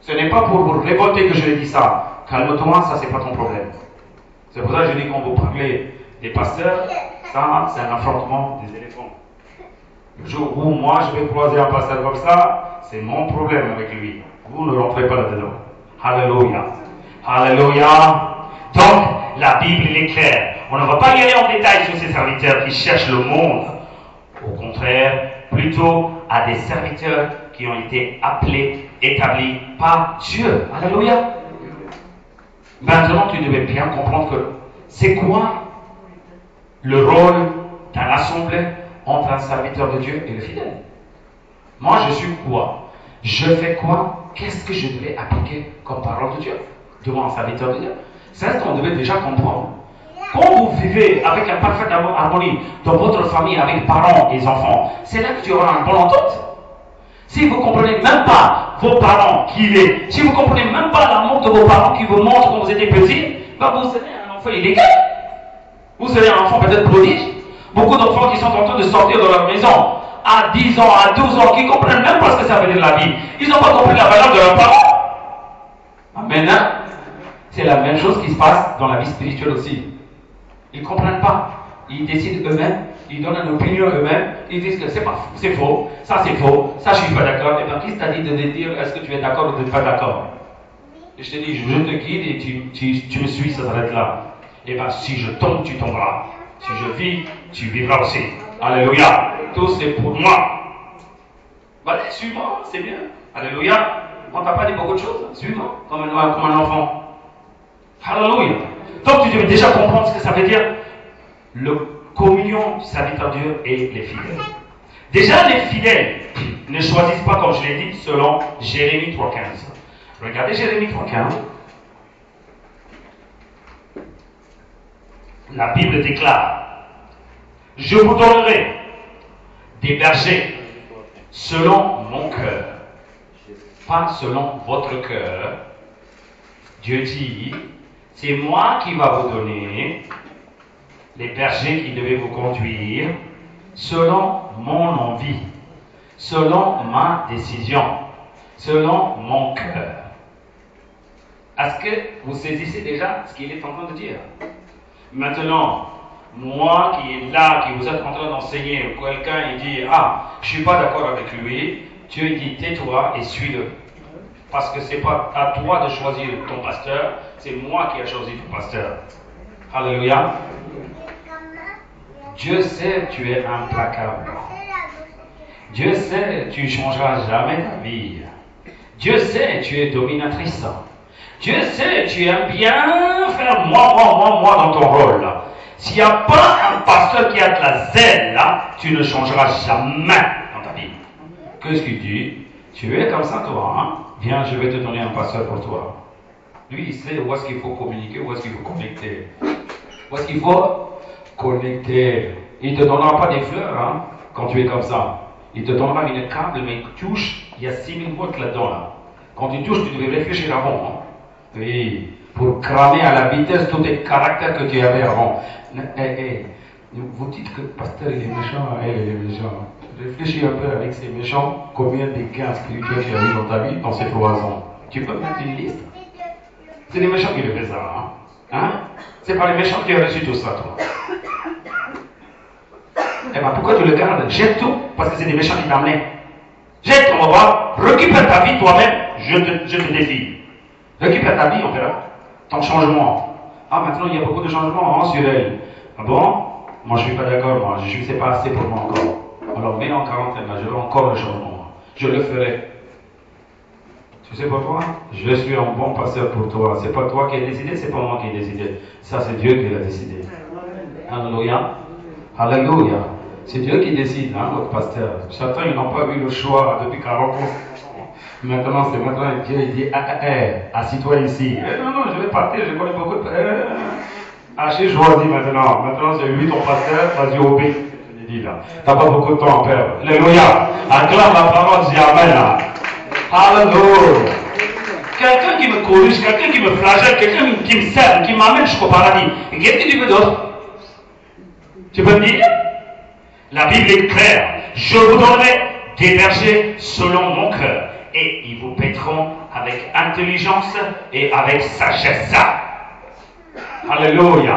Ce n'est pas pour vous révolter que je dis ça. Calme-toi, ça c'est pas ton problème. C'est pour ça que je dis quand vous parlez des pasteurs, ça c'est un affrontement des éléphants. Le jour où moi je vais croiser un pasteur comme ça, c'est mon problème avec lui. Vous ne rentrez pas là-dedans. Alléluia. Alléluia. Donc, la Bible est claire. On ne va pas y aller en détail sur ces serviteurs qui cherchent le monde. Au contraire, plutôt à des serviteurs qui ont été appelés, établis par Dieu. Alléluia. Maintenant, tu devais bien comprendre que c'est quoi le rôle d'un assemblée entre un serviteur de Dieu et le fidèle. Moi, je suis quoi? Je fais quoi? Qu'est-ce que je devais appliquer comme parole de Dieu devant un serviteur de Dieu? C'est ce qu'on devait déjà comprendre. Quand vous vivez avec une parfaite harmonie dans votre famille, avec parents et enfants, c'est là que tu auras une bonne entente. Si vous ne comprenez même pas vos parents qui il est, si vous ne comprenez même pas l'amour de vos parents qui vous montrent quand vous étiez petit, ben vous serez un enfant illégal. Vous serez un enfant peut-être prodige. Beaucoup d'enfants qui sont en train de sortir de leur maison à 10 ans, à 12 ans, qui ne comprennent même pas ce que ça veut dire la vie. Ils n'ont pas compris la valeur de leurs parents. Maintenant, c'est la même chose qui se passe dans la vie spirituelle aussi. Ils ne comprennent pas. Ils décident eux-mêmes, ils donnent une opinion eux-mêmes, ils disent que c'est pas faux, c'est faux, ça je suis pas d'accord. Et bien qui t'a dit de dire est-ce que tu es d'accord ou tu n'es pas d'accord? Et je te dis, je te guide et tu me suis, ça s'arrête là. Et bien si je tombe, tu tomberas. Si je vis, tu vivras aussi. Alléluia. Tout c'est pour moi. Allez, suis-moi, c'est bien. Alléluia. On t'a pas dit beaucoup de choses. Suis-moi, comme un enfant. Alléluia. Donc tu devais déjà comprendre ce que ça veut dire. Le communion du serviteur Dieu et les fidèles. Déjà, les fidèles ne choisissent pas, comme je l'ai dit, selon Jérémie 3,15. Regardez Jérémie 3,15. La Bible déclare: je vous donnerai des bergers selon mon cœur, pas selon votre cœur. Dieu dit: c'est moi qui va vous donner les bergers qui devaient vous conduire selon mon envie, selon ma décision, selon mon cœur. Est-ce que vous saisissez déjà ce qu'il est en train de dire? Maintenant, moi qui est là, qui vous êtes en train d'enseigner, quelqu'un il dit: ah, je ne suis pas d'accord avec lui, Dieu dit: tais-toi et suis-le. Parce que ce n'est pas à toi de choisir ton pasteur, c'est moi qui ai choisi ton pasteur. Alléluia. Dieu sait que tu es implacable. Dieu sait que tu ne changeras jamais ta vie. Dieu sait que tu es dominatrice. Dieu sait que tu aimes bien faire moi dans ton rôle. S'il n'y a pas un pasteur qui a de la zèle, là, tu ne changeras jamais dans ta vie. Qu'est-ce qu'il dit? Tu es comme ça, toi, hein? Viens, je vais te donner un pasteur pour toi. Lui, il sait où est-ce qu'il faut communiquer, où est-ce qu'il faut connecter. Où est-ce qu'il faut connecter. Il ne te donnera pas des fleurs, hein, quand tu es comme ça. Il te donnera une câble, mais il touche, il y a 6000 volts là-dedans, là. Quand tu touches, tu devais réfléchir avant, hein. Oui, pour cramer à la vitesse tous les caractères que tu avais avant. Vous dites que le pasteur il est méchant, elle est méchant. Réfléchis un peu avec ces méchants, combien de gains spirituels tu as eu dans ta vie dans ces 3 ans. Tu peux mettre une liste. C'est les méchants qui le font ça, hein? C'est pas les méchants qui ont reçu tout ça, toi. Eh bien, pourquoi tu le gardes? Jette tout, parce que c'est des méchants qui t'amènent. Jette ton revoir, récupère ta vie toi-même, je te défie. Récupère ta vie, on verra. Ton changement. Ah, maintenant, il y a beaucoup de changements, hein, sur elle. Ah bon? Moi, je ne suis pas d'accord, moi. Je ne sais pas assez pour moi encore. Alors, mets en quarantaine, là, je veux encore le changement. Je le ferai. Tu sais pourquoi? Je suis un bon pasteur pour toi. C'est pas toi qui as décidé, c'est pas moi qui ai décidé. Ça, c'est Dieu qui l'a décidé. Alléluia. Alléluia. C'est Dieu qui décide, hein, votre pasteur. Certains, ils n'ont pas eu le choix depuis 40 ans. Maintenant, c'est maintenant Dieu il dit: assis-toi ici. Non, je vais partir, je connais beaucoup de. J'ai choisi maintenant. Maintenant, c'est lui ton pasteur, vas-y, obéis. Je te dis là. Tu n'as pas beaucoup de temps à perdre. Alléluia. Acclame la parole, dis Amen là. Alléluia. Quelqu'un qui me corrige, quelqu'un qui me flagelle, quelqu'un qui me sert, qui m'amène jusqu'au paradis. Et qu'est-ce que tu veux d'autre? Tu peux me dire? La Bible est claire. Je vous donnerai des bergers selon mon cœur. Et ils vous paîtront avec intelligence et avec sagesse. Alléluia.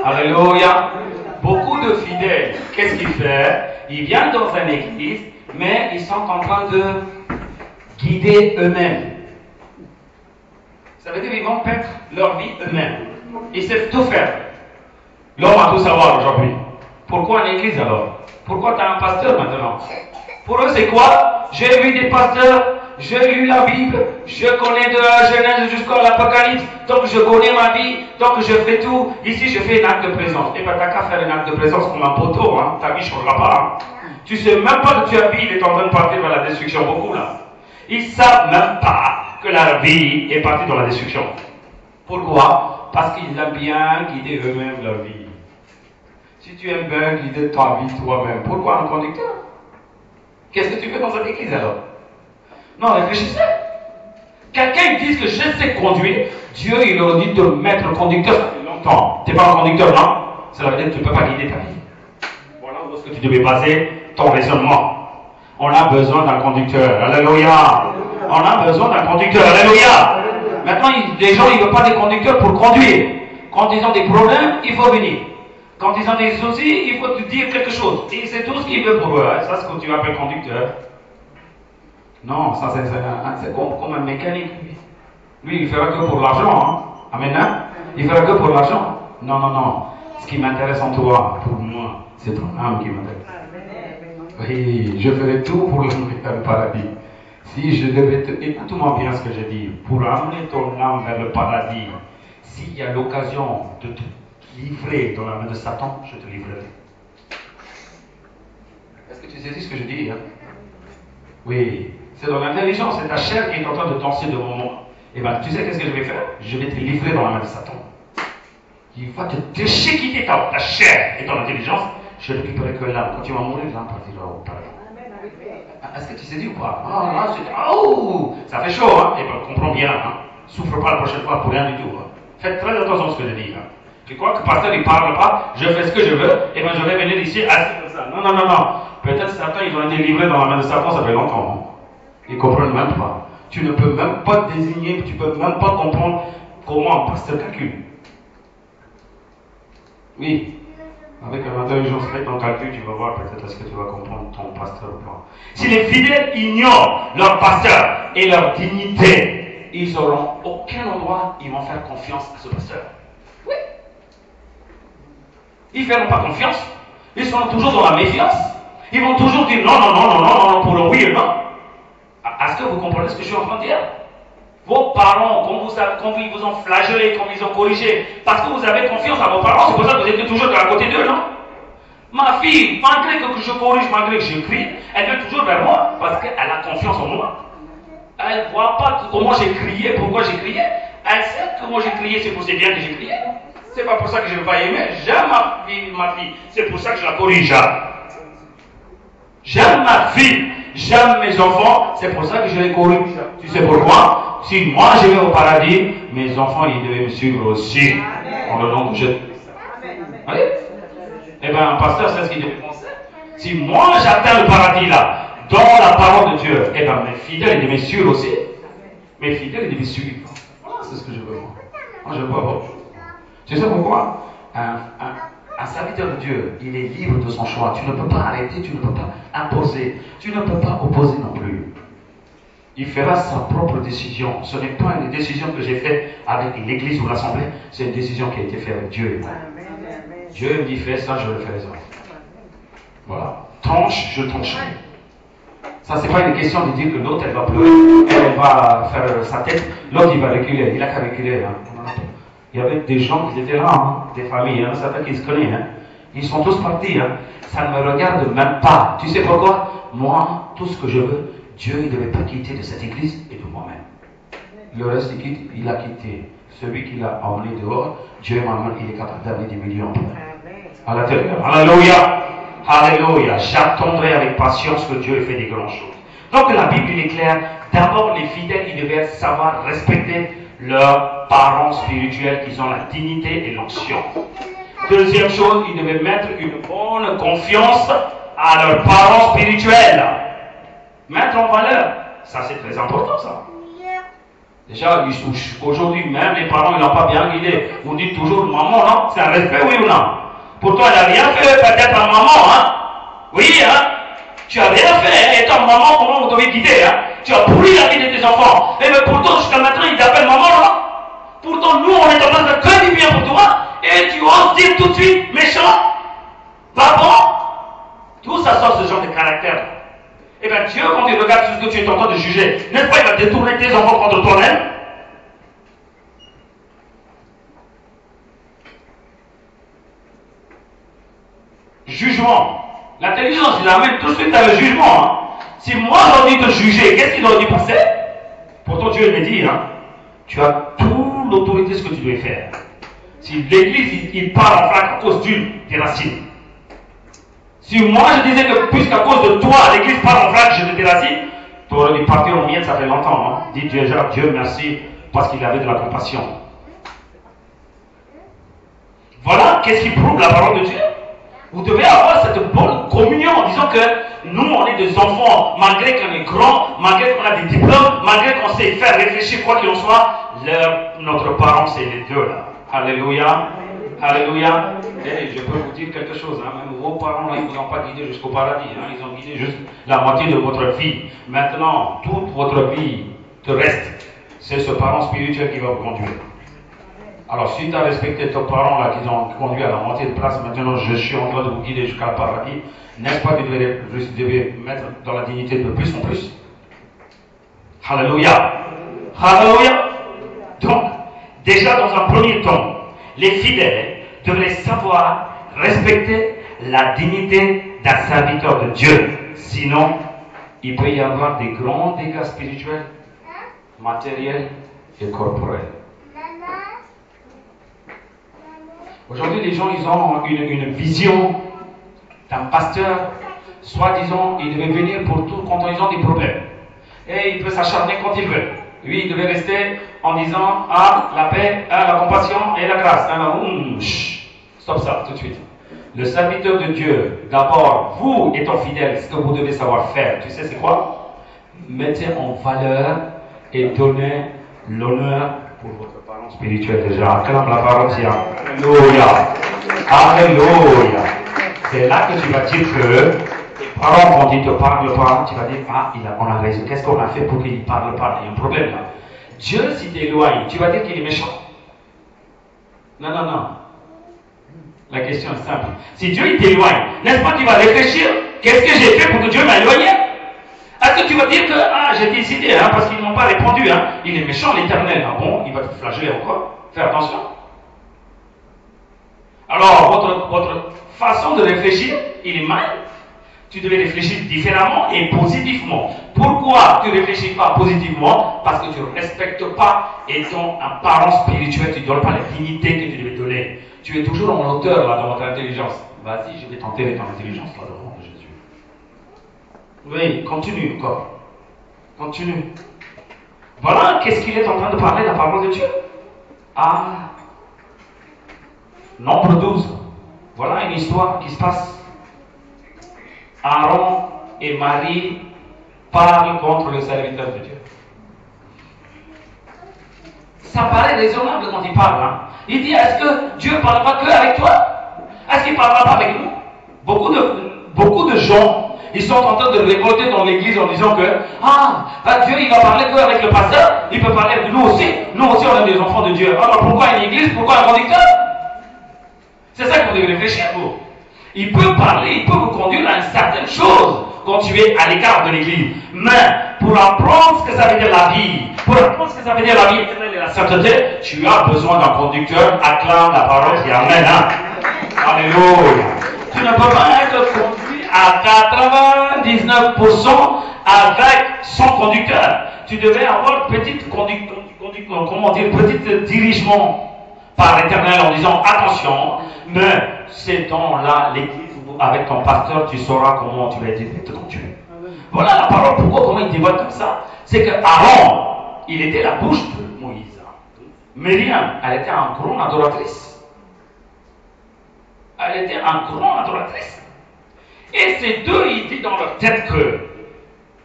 Alléluia. Beaucoup de fidèles, qu'est-ce qu'ils font? Ils viennent dans une église, mais ils sont en train de guider eux-mêmes. Ça veut dire qu'ils vont perdre leur vie eux-mêmes. Ils savent tout faire. L'homme a tout savoir aujourd'hui. Pourquoi une église alors? Pourquoi tu as un pasteur maintenant? Pour eux, c'est quoi? J'ai vu des pasteurs, j'ai lu la Bible, je connais de la Genèse jusqu'à l'Apocalypse, donc je connais ma vie, donc je fais tout. Ici, je fais un acte de présence. Et bien, tu n'as qu'à faire un acte de présence comme un poteau, hein. Ta vie ne changera pas. Hein. Tu ne sais même pas que ta vie est en train de partir vers la destruction, beaucoup là. Ils ne savent même pas que la vie est partie dans la destruction. Pourquoi? Parce qu'ils aiment bien guider eux-mêmes leur vie. Si tu aimes bien guider ta vie toi-même, pourquoi un conducteur? Qu'est-ce que tu fais dans cette église alors? Non, réfléchissez. Quelqu'un dit que je sais conduire, Dieu il leur dit de mettre le conducteur, ça fait longtemps. Tu n'es pas un conducteur, non? Cela veut dire que tu ne peux pas guider ta vie. Voilà où est-ce que tu devais baser ton raisonnement. On a besoin d'un conducteur. Alléluia. On a besoin d'un conducteur. Alléluia. Maintenant, les gens ils ne veulent pas des conducteurs pour conduire. Quand ils ont des problèmes, il faut venir. Quand ils ont des soucis, il faut te dire quelque chose. Et c'est tout ce qu'ils veulent pour eux. Ça, c'est ce que tu appelles conducteur. Non, ça c'est comme un mécanique. Lui, il fera que pour l'argent. Hein. Amen. Hein? Il fera que pour l'argent. Non, non, non. Ce qui m'intéresse en toi, pour moi, c'est ton âme qui m'intéresse. Oui, je ferai tout pour le paradis. Si je devais te... Écoute-moi bien ce que je dis. Pour amener ton âme vers le paradis, s'il y a l'occasion de te livrer dans la main de Satan, je te livrerai. Est-ce que tu saisis ce que je dis, hein? Oui. C'est dans l'intelligence, c'est ta chair qui est en train de danser devant moi. Et bien, tu sais qu'est-ce que je vais faire? Je vais te livrer dans la main de Satan. Il va te déchiqueter ta chair et ton intelligence. Je ne vivrai que l'âme. Quand tu vas mourir, l'âme partira au paradis. Est-ce que tu sais dit ou pas? Ça fait chaud, hein? Et ben, comprends bien, hein? Souffre pas la prochaine fois pour rien du tout. Hein? Faites très attention à ce que je dis. Hein? Tu crois que le pasteur il parle pas, je fais ce que je veux, et ben je vais venir ici assis comme ça. Non. Peut-être Satan, ils ont été livrés dans la main de Satan, ça fait longtemps. Hein? Ils ne comprennent même pas. Tu ne peux même pas désigner, tu ne peux même pas comprendre comment un pasteur calcule. Oui. Avec une intelligence faite dans le calcul, tu vas voir peut-être est-ce que tu vas comprendre ton pasteur ou pas. Si les fidèles ignorent leur pasteur et leur dignité, ils n'auront aucun endroit, ils vont faire confiance à ce pasteur. Oui. Ils ne feront pas confiance. Ils seront toujours dans la méfiance. Ils vont toujours dire non, pour le oui et non. Est-ce que vous comprenez ce que je suis en train de dire? Vos parents, quand ils vous ont flagellé, quand ils ont corrigé, parce que vous avez confiance à vos parents, c'est pour ça que vous êtes toujours de la côté d'eux, non? Ma fille, malgré que je corrige, malgré que je crie, elle vient toujours vers moi parce qu'elle a confiance en moi. Elle ne voit pas comment j'ai crié, pourquoi j'ai crié. Elle sait que moi j'ai crié, c'est pour c'est bien que j'ai crié. C'est pas pour ça que je ne vais pas aimer. J'aime ma fille, c'est pour ça que je la corrige. J'aime ma fille, j'aime mes enfants, c'est pour ça que je les corrige. Tu sais pourquoi? Si moi je vais au paradis, mes enfants ils devaient me suivre aussi. En le nom de Jésus. Oui? Eh bien, un pasteur, c'est ce qu'il devait penser. Si moi j'atteins le paradis là, dans la parole de Dieu, eh bien mes fidèles ils devaient me suivre aussi. Mes fidèles ils devaient me suivre. Voilà, c'est ce que je veux voir. Moi je veux pas autre chose. Tu sais pourquoi? Un serviteur de Dieu, il est libre de son choix. Tu ne peux pas arrêter, tu ne peux pas imposer, tu ne peux pas opposer non plus. Il fera sa propre décision. Ce n'est pas une décision que j'ai faite avec l'église ou l'assemblée, c'est une décision qui a été faite avec Dieu et moi. Dieu me dit fais ça, je le fais ça. Voilà. Tranche, je trancherai. Ça, c'est pas une question de dire que l'autre, elle va pleurer, elle va faire sa tête, l'autre, il va reculer. Il a qu'à reculer. Hein. Il y avait des gens qui étaient là, hein, des familles, hein, certains qui se connaissent. Hein. Ils sont tous partis. Hein. Ça ne me regarde même pas. Tu sais pourquoi? Moi, tout ce que je veux, Dieu ne devait pas quitter de cette église et de moi-même. Le reste, il a quitté. Celui qui l'a emmené dehors, Dieu maman, il est capable d'amener des millions à l'intérieur. Alléluia. Alléluia. J'attendrai avec patience que Dieu ait fait des grandes choses. Donc la Bible il est claire. D'abord, les fidèles, ils devaient savoir respecter leurs parents spirituels qui ont la dignité et l'onction. Deuxième chose, ils devaient mettre une bonne confiance à leurs parents spirituels. Mettre en valeur. Ça, c'est très important, ça. Déjà, aujourd'hui, même les parents, ils n'ont pas bien guidé. Vous dites toujours maman, non? C'est un respect, oui ou non? Pourtant, elle n'a rien fait, peut-être à maman, hein? Oui, hein? Tu n'as rien fait, hein? Et toi, maman, comment vous devez guider, hein? Tu as pourri la vie de tes enfants. Et mais pourtant, jusqu'à maintenant, ils t'appellent maman, non? Pourtant, nous, on est en train de faire du bien pour toi. Et tu oses dire tout de suite, méchant? Pas bon? Tout ça sort ce genre de caractère. Eh bien, Dieu, quand il regarde ce que tu es en train de juger, n'est-ce pas, il va détourner tes enfants contre toi-même? Jugement. L'intelligence, il amène tout de suite à le jugement. Hein. Si moi j'ai envie de juger, qu'est-ce qu'il aurait dû passer? Pourtant, Dieu me dit, hein, tu as toute l'autorité de ce que tu dois faire. Si l'église, il part en flaque à cause d'une des racines. Si moi je disais que puisqu'à cause de toi, l'église part en flaque, je te déracine, tu aurais dû partir en miettes, ça fait longtemps. Hein. Dis déjà Dieu merci parce qu'il avait de la compassion. Voilà qu'est-ce qui prouve la parole de Dieu. Vous devez avoir cette bonne communion en disant que nous, on est des enfants, malgré qu'on est grand, malgré qu'on a des diplômes, malgré qu'on sait faire réfléchir quoi qu'il en soit, notre parent, c'est les deux là. Alléluia. Alléluia. Et je peux vous dire quelque chose, hein, même vos parents, ils ne vous ont pas guidé jusqu'au paradis, hein, ils ont guidé juste la moitié de votre vie. Maintenant, toute votre vie te reste. C'est ce parent spirituel qui va vous conduire. Alors, si tu as respecté tes parents là, qui ont conduit à la moitié de place, maintenant je suis en train de vous guider jusqu'à le paradis, n'est-ce pas que vous devez mettre dans la dignité de plus en plus? Alléluia. Alléluia. Donc, déjà dans un premier temps, les fidèles devraient savoir respecter la dignité d'un serviteur de Dieu. Sinon, il peut y avoir des grands dégâts spirituels, matériels et corporels. Aujourd'hui, les gens, ils ont une vision d'un pasteur, soi-disant, il devait venir pour tout quand ils ont des problèmes. Et il peut s'acharner quand il veut. Lui, il devait rester en disant, ah, la paix, ah, la compassion et la grâce. Ah, non, stop ça, tout de suite. Le serviteur de Dieu, d'abord, vous étant fidèle, ce que vous devez savoir faire, tu sais c'est quoi? Mettez en valeur et donnez l'honneur pour votre parent spirituel déjà. Acclame la parole, tiens. Alléluia. Alléluia. C'est là que tu vas dire que tes parents, quand ils ne te parlent pas, tu vas dire, ah, on a raison. Qu'est-ce qu'on a fait pour qu'il ne parle pas? Il y a un problème là. Dieu, si tu éloignes, tu vas dire qu'il est méchant. Non, non, non. La question est simple. Si Dieu il t'éloigne, n'est-ce pas que tu vas réfléchir? Qu'est-ce que j'ai fait pour que Dieu m'a éloigné? Est-ce que tu vas dire que, ah, j'ai décidé, hein, parce qu'ils ne m'ont pas répondu, hein, il est méchant l'Éternel. Ah bon, il va te flageller encore? Fais attention. Alors, votre façon de réfléchir, il est mal. Tu devais réfléchir différemment et positivement. Pourquoi tu ne réfléchis pas positivement? Parce que tu ne respectes pas, étant un parent spirituel, tu ne donnes pas la dignité que tu devais donner. Tu es toujours en hauteur là dans votre intelligence. Vas-y, je vais t'enterrer ton intelligence là devant Jésus. Oui, continue encore. Continue. Voilà qu'est-ce qu'il est en train de parler, la parole de Dieu. Ah, Nombre 12. Voilà une histoire qui se passe. Aaron et Marie parlent contre le serviteur de Dieu. Ça paraît raisonnable quand il parle. Hein? Il dit, est-ce que Dieu ne parle pas que avec toi? Est-ce qu'il ne parlera pas avec nous? Beaucoup de gens, ils sont en train de révolter dans l'église en disant que Dieu il va parler que avec le pasteur, il peut parler avec nous aussi. Nous aussi on est des enfants de Dieu. Alors pourquoi une église? Pourquoi un conducteur? C'est ça que vous devez réfléchir, vous. Il peut parler, il peut vous conduire à une certaine chose quand tu es à l'écart de l'église. Mais pour apprendre ce que ça veut dire la vie, pour apprendre ce que ça veut dire la vie éternelle et la sainteté, tu as besoin d'un conducteur. Acclame la parole qui amène. Hein? Alléluia. Tu ne peux pas être conduit à 99% avec son conducteur. Tu devais avoir une petite petite dirigement par l'Éternel en disant attention, mais c'est dans l'église où avec ton pasteur tu sauras comment tu vas être conduit. Voilà la parole. Pourquoi, comment il dévoile comme ça? C'est que Aaron, il était la bouche de Moïse. Myriam, elle était une grande adoratrice. Elle était une grande adoratrice. Et ces deux, ils disent dans leur tête que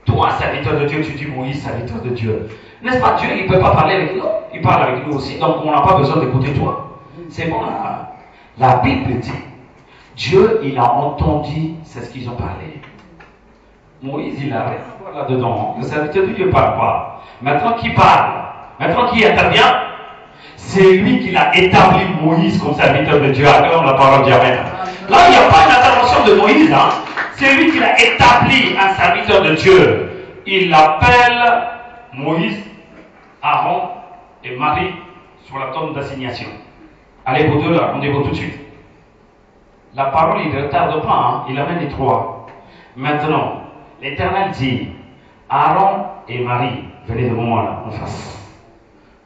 toi, serviteur de Dieu, tu dis Moïse, serviteur de Dieu. N'est-ce pas, Dieu, il ne peut pas parler avec nous? Il parle avec nous aussi, donc on n'a pas besoin d'écouter toi. C'est bon, là. La Bible dit, Dieu, il a entendu, c'est ce qu'ils ont parlé. Moïse, il a rien à voir là-dedans. Le serviteur de Dieu ne parle pas. Maintenant, qui parle? Maintenant, qui intervient? C'est lui qui l'a établi Moïse comme serviteur de Dieu. Acclame la parole d'Amen. Là, il n'y a pas une intervention de Moïse. Hein? C'est lui qui l'a établi un serviteur de Dieu. Il l'appelle Moïse, Aaron et Marie sur la tombe d'assignation. Allez, vous deux là, rendez-vous tout de suite. La parole, il ne retarde pas, hein? Il amène les trois. Maintenant, l'Éternel dit, Aaron et Marie, venez devant moi là, en face.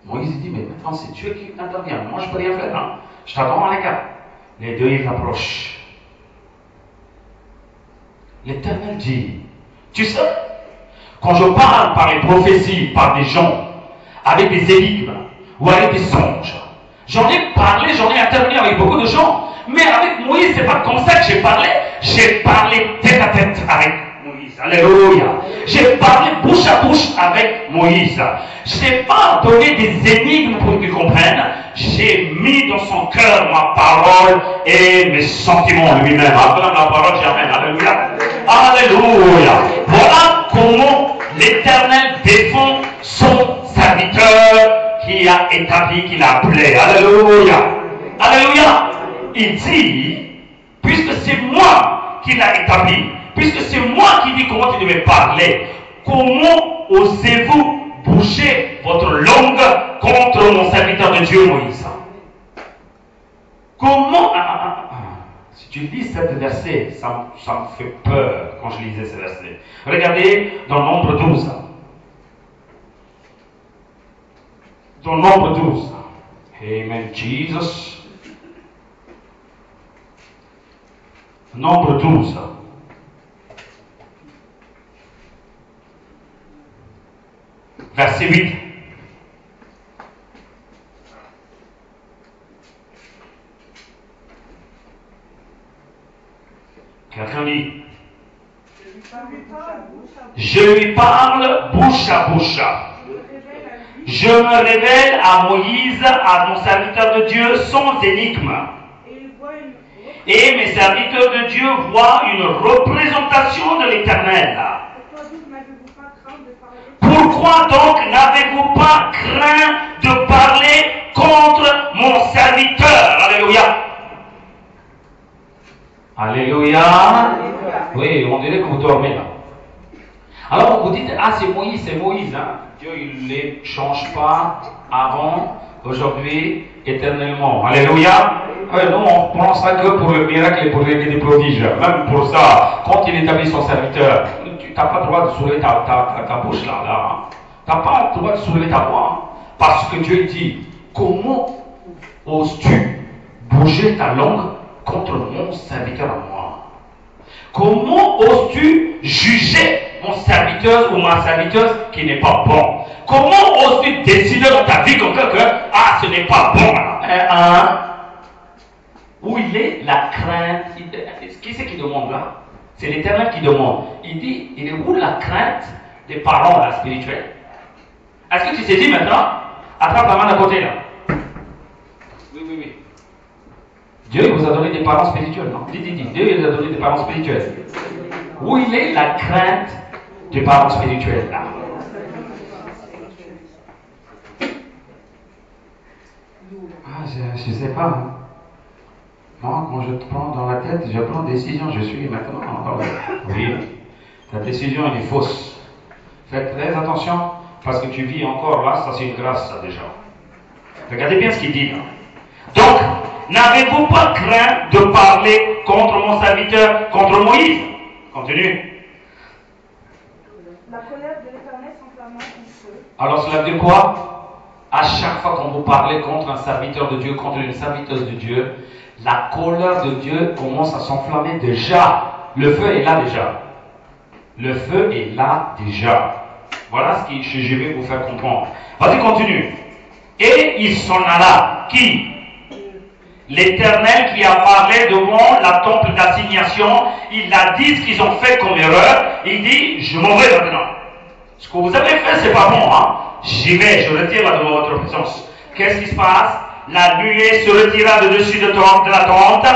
Moïse dit, mais maintenant c'est Dieu qui intervient. Moi, je ne peux rien faire. Hein? Je t'attends à l'écart. Les deux, ils s'approchent. L'Éternel dit, tu sais, quand je parle par les prophéties, par des gens, avec des énigmes ou avec des songes, j'en ai parlé, j'en ai intervenu avec beaucoup de gens, mais avec Moïse, c'est pas comme ça que j'ai parlé tête à tête avec Moïse. Alléluia. J'ai parlé bouche à bouche avec Moïse. Je n'ai pas donné des énigmes pour qu'il comprenne. J'ai mis dans son cœur ma parole et mes sentiments lui-même. Acclame la parole, j'amène. Alléluia. Alléluia. Voilà comment l'Éternel défend son serviteur qui a établi, qui l'a appelé. Alléluia. Alléluia. Il dit, puisque c'est moi qui l'a établi, puisque c'est moi qui dis comment tu devais parler, comment osez-vous bougez votre langue contre mon serviteur de Dieu Moïse. Comment... Si tu lis ce verset, ça me fait peur quand je lisais ce verset. Regardez dans Nombre 12. Dans Nombre 12. Amen, Jesus. Nombre 12. Verset 8. Quelqu'un lit. Je lui parle bouche à bouche. Je me révèle à Moïse, à mon serviteur de Dieu, sans énigme. Et mes serviteurs de Dieu voient une représentation de l'Éternel. Pourquoi donc n'avez-vous pas craint de parler contre mon serviteur? Alléluia. Alléluia. Oui, on dirait que vous dormez là. Alors vous dites, ah c'est Moïse. Hein? Dieu il ne les change pas avant, aujourd'hui, éternellement. Alléluia. Nous on prend ça que pour le miracle et pour les prodiges. Même pour ça, quand il établit son serviteur, tu n'as pas le droit de soulever ta bouche là. Hein? Tu n'as pas le droit de soulever ta voix. Hein? Parce que Dieu dit, comment oses-tu bouger ta langue contre mon serviteur à moi? Comment oses-tu juger mon serviteur ou ma serviteuse qui n'est pas bon? Comment oses-tu décider dans ta vie comme ça que ce n'est pas bon? Où il est la crainte? Qui c'est qui demande là? C'est l'Éternel qui demande. Il dit, il est où la crainte des parents là, spirituels? Est-ce que tu sais dit maintenant? Attrape la main d'à côté là. Oui. Dieu vous a donné des parents spirituels, non? Dis. Dieu vous a donné des parents spirituels. Où il est la crainte des parents spirituels là? Je sais pas. Hein. Moi, quand je te prends dans la tête, je prends une décision. Je suis maintenant dans la... Oui, ta décision elle est fausse. Faites très attention parce que tu vis encore là, ça c'est une grâce ça déjà. Regardez bien ce qu'il dit là. Donc, n'avez-vous pas craint de parler contre mon serviteur, contre Moïse? Continue. La colère de l'Éternel s'enflamma en feu. Alors cela veut dire quoi? À chaque fois qu'on vous parlez contre un serviteur de Dieu, contre une serviteuse de Dieu, la colère de Dieu commence à s'enflammer déjà. Le feu est là déjà. Le feu est là déjà. Voilà ce que je vais vous faire comprendre. Vas-y, continue. Et il s'en alla. Qui? L'Éternel qui a parlé devant la temple d'assignation. Il a dit ce qu'ils ont fait comme erreur. Il dit, je m'en vais maintenant. Ce que vous avez fait, c'est pas bon. Hein? J'y vais, je retire là devant votre présence. Qu'est-ce qui se passe? La nuée se retira de dessus de la tente.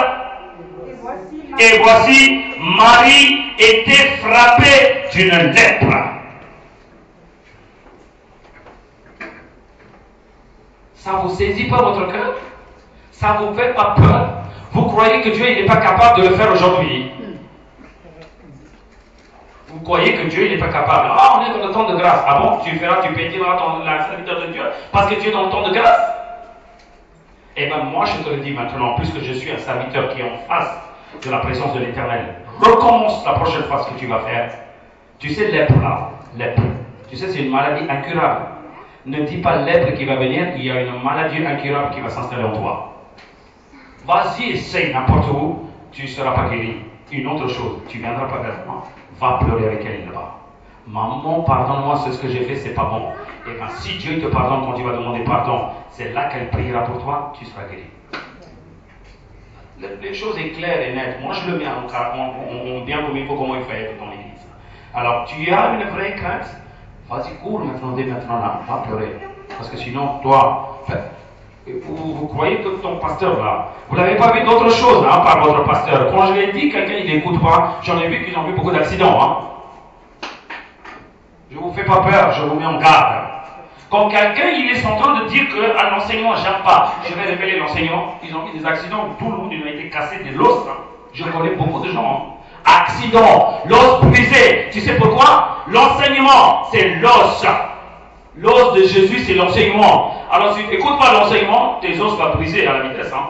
Et voici, Marie était frappée d'une lèpre. Ça vous saisit pas votre cœur? Ça vous fait pas peur? Vous croyez que Dieu n'est pas capable de le faire aujourd'hui? Vous croyez que Dieu n'est pas capable? On est dans le temps de grâce. Ah bon? Tu pétiras la serviteur de Dieu parce que tu es dans le temps de grâce? Eh bien, moi, je te le dis maintenant, puisque je suis un serviteur qui est en face de la présence de l'Éternel, recommence la prochaine fois ce que tu vas faire. Tu sais, lèpre là, lèpre. Tu sais, c'est une maladie incurable. Ne dis pas lèpre qui va venir, il y a une maladie incurable qui va s'installer en toi. Vas-y, essaye n'importe où, tu ne seras pas guéri. Une autre chose, tu ne viendras pas vers moi, va pleurer avec elle là-bas. Maman, pardonne-moi, ce que j'ai fait, c'est pas bon. Et bien, si Dieu te pardonne quand tu vas demander pardon, c'est là qu'elle priera pour toi, tu seras guéri. Les choses sont claires et nettes. Moi, je le mets en bien comme il faut, comment il faut être dans l'église. Alors, tu as une vraie crainte, vas-y, cours maintenant, dès maintenant là, va pleurer. Parce que sinon, toi, vous croyez que ton pasteur là, vous n'avez pas vu d'autre chose hein, par votre pasteur. Quand je l'ai dit, quelqu'un il n'écoute pas, j'en ai vu qu'ils ont vu beaucoup d'accidents. Hein. Je ne vous fais pas peur, je vous mets en garde. Quand quelqu'un il est en train de dire que l'enseignement, j'aime pas, je vais révéler l'enseignement, ils ont eu des accidents où tout le monde il a été cassé de l'os. Hein. Je connais beaucoup de gens. Hein. Accident, l'os brisé. Tu sais pourquoi? L'enseignement, c'est l'os. L'os de Jésus, c'est l'enseignement. Alors si tu n'écoutes pas l'enseignement, tes os vont briser à la vitesse. Hein.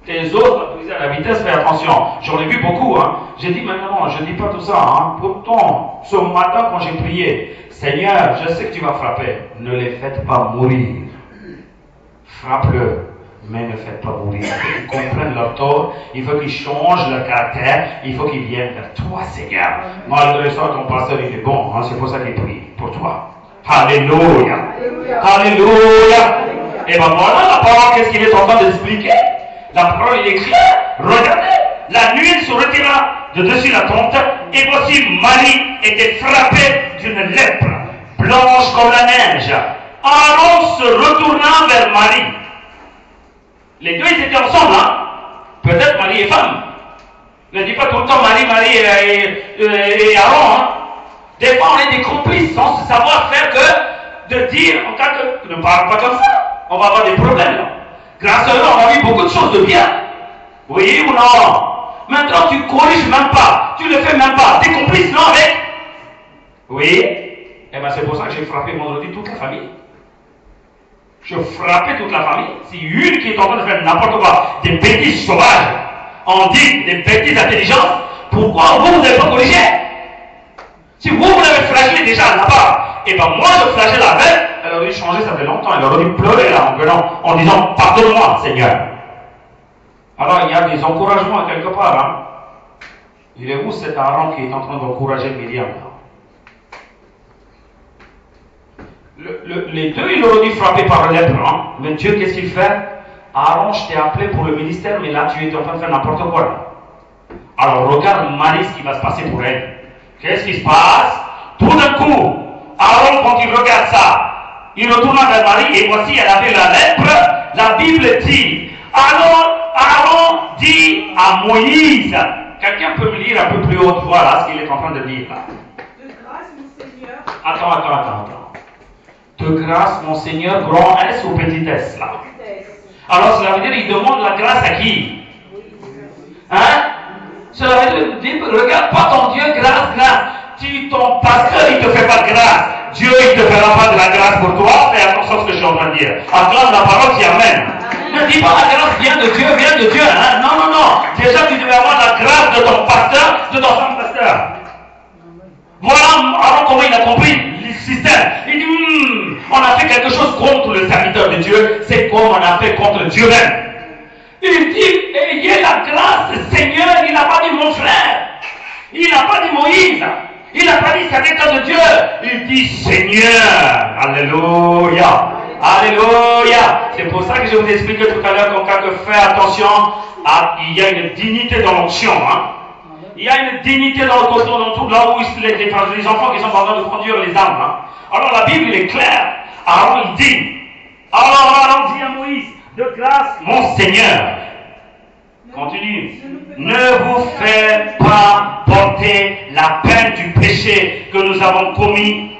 Tes os vont briser à la vitesse, fais attention. J'en ai vu beaucoup. Hein. J'ai dit maintenant, je ne dis pas tout ça. Hein. Pourtant, ce matin quand j'ai prié, Seigneur, je sais que tu vas frapper. Ne les faites pas mourir. Frappe-le, mais ne faites pas mourir. Il faut qu'ils comprennent leur tort, il faut qu'ils changent leur caractère, il faut qu'ils viennent vers toi, Seigneur. Malgré ça, ton pasteur, il est bon. Hein. C'est pour ça qu'il prie pour toi. Alléluia. Alléluia. Et bien voilà la parole, qu'est-ce qu'il est en train d'expliquer? La parole, il est claire. Regardez, la nuit il se retira de dessus la tente, et voici Marie était frappée d'une lèpre, blanche comme la neige. Aaron se retourna vers Marie. Les deux, ils étaient ensemble, hein? Peut-être Marie et femme. Ne dis pas tout le temps Marie et Aaron, hein? Des fois, on est des complices sans savoir faire que de dire, en cas que ne parle pas comme ça, on va avoir des problèmes. Là. Grâce à eux, on a vu beaucoup de choses de bien. Oui ou non? Maintenant, tu corriges même pas, tu ne le fais même pas. T'es complice, non, avec? Oui. Eh bien, c'est pour ça que j'ai frappé vendredi toute la famille. Je frappais toute la famille. Si une qui est en train de faire n'importe quoi, des bêtises sauvages, on dit des bêtises d'intelligence, pourquoi vous n'avez pas corrigé? Si vous l'avez flagellé déjà là-bas, et bien moi je flagelle avec, elle aurait dû changer, ça fait longtemps, elle aurait dû pleurer là en disant pardonne-moi Seigneur. Alors il y a des encouragements quelque part. Hein. Il est où cet Aaron qui est en train d'encourager Myriam les deux, ils auraient dû frapper par le lèpre. Hein. Mais Dieu, qu'est-ce qu'il fait? Aaron, je t'ai appelé pour le ministère, mais là tu es en train de faire n'importe quoi. Là. Alors regarde Marie ce qui va se passer pour elle. Qu'est-ce qui se passe? Tout d'un coup, Aaron, quand il regarde ça, il retourna vers Marie et voici, elle avait la lèpre. La Bible dit, alors Aaron dit à Moïse, quelqu'un peut me lire un peu plus haute voix là, ce qu'il est en train de dire là. De grâce, mon Seigneur. Attends. De grâce, mon Seigneur, grand S ou petit S là? Alors cela veut dire, il demande la grâce à qui? Hein? Cela veut dire, regarde pas ton Dieu, grâce. Ton pasteur, il ne te fait pas de grâce. Dieu, il ne te fera pas de la grâce pour toi. Fais attention à ce que je suis en train de dire. Acclame la parole qui amène. Ne dis pas la grâce vient de Dieu. Hein? Non. Déjà, tu devais avoir la grâce de ton pasteur, de ton frère pasteur. Voilà alors comment il a compris le système. Il dit, on a fait quelque chose contre le serviteur de Dieu. C'est comme on a fait contre Dieu même. Il dit, ayez la grâce, Seigneur. Il n'a pas dit mon frère. Il n'a pas dit Moïse. Il n'a pas dit serviteur de Dieu. Il dit Seigneur. Alléluia. Alléluia. C'est pour ça que je vous ai expliqué tout à l'heure qu'on fait attention il y a une dignité dans l'onction. Hein. Il y a une dignité dans le costaud, dans tout là où les enfants qui sont en train de conduire les armes. Hein. Alors la Bible est claire. Aaron il dit. Alors Aaron dit à Moïse, de grâce, mon Seigneur. Continue. Ne vous faites pas porter la peine du péché que nous avons commis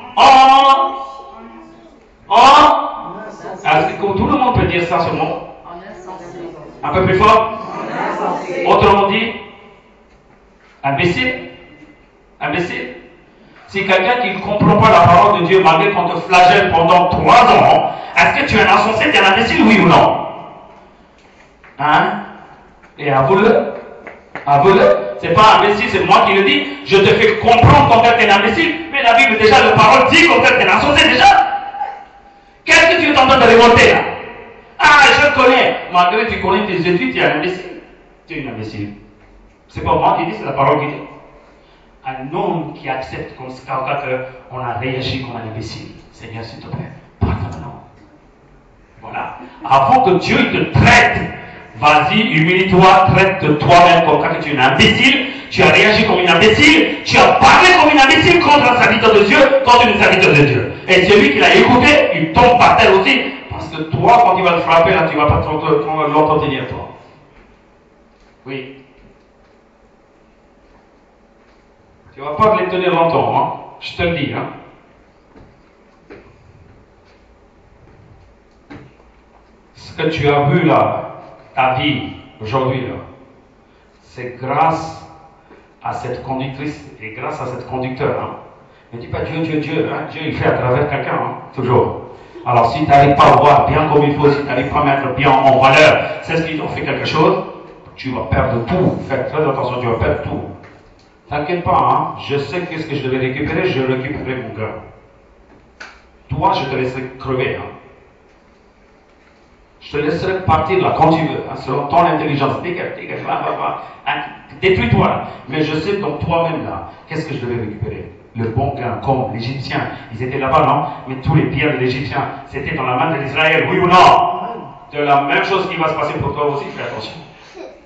tout le monde peut dire ça, ce mot. Un peu plus fort. Autrement dit, imbécile. Si quelqu'un qui ne comprend pas la parole de Dieu, malgré qu'on te flagelle pendant 3 ans, est-ce que tu es un insensé, tu es un imbécile, oui ou non? Hein? Et avoue-le. C'est pas imbécile, c'est moi qui le dis. Je te fais comprendre qu'en fait tu es un imbécile, mais la Bible déjà, la parole dit qu'en fait tu es un insensé déjà. Qu'est-ce que tu es en train de révolter là? Ah, je connais. Malgré que tu connais tes études, tu es un imbécile. Tu es un imbécile. C'est pas moi qui dis, c'est la parole qui dit. Un homme qui accepte comme ça qu'on a réagi comme un imbécile. Seigneur, s'il te plaît, pardonne-nous. Voilà. Avant que Dieu te traite, vas-y, humilie-toi, traite de toi-même comme quand tu es un imbécile, tu as réagi comme un imbécile, tu as parlé comme un imbécile contre un serviteur de Dieu, contre une serviteur de Dieu. Et celui qui l'a écouté, il tombe par terre aussi, parce que toi, quand il va te frapper, là, tu ne vas pas l'entretenir, toi. Oui. Tu ne vas pas les tenir longtemps, hein? Je te le dis. Hein? Ce que tu as vu là, ta vie, aujourd'hui, là, c'est grâce à cette conductrice et grâce à cet conducteur. Hein? Ne dis pas Dieu, Dieu, Dieu. Hein? Dieu, il fait à travers quelqu'un, hein? Toujours. Alors, si tu n'arrives pas à voir bien comme il faut, si tu n'arrives pas à mettre bien en valeur, c'est ce qu'ils ont fait quelque chose, tu vas perdre tout. Fais très attention, tu vas perdre tout. T'inquiète pas, hein? Je sais qu'est-ce que je devais récupérer, je récupérerai mon gars. Toi, je te laisserai crever. Hein? Je te laisserai partir là quand tu veux, hein, selon ton intelligence. Dégage, va. Hein, détruis-toi. Mais je sais donc toi-même là, qu'est-ce que je devais récupérer? Le bon gain, comme l'Égyptien. Ils étaient là-bas, non? Mais tous les biens de l'Égyptien, c'était dans la main de l'Israël, oui ou non? C'est la même chose qui va se passer pour toi aussi, fais attention.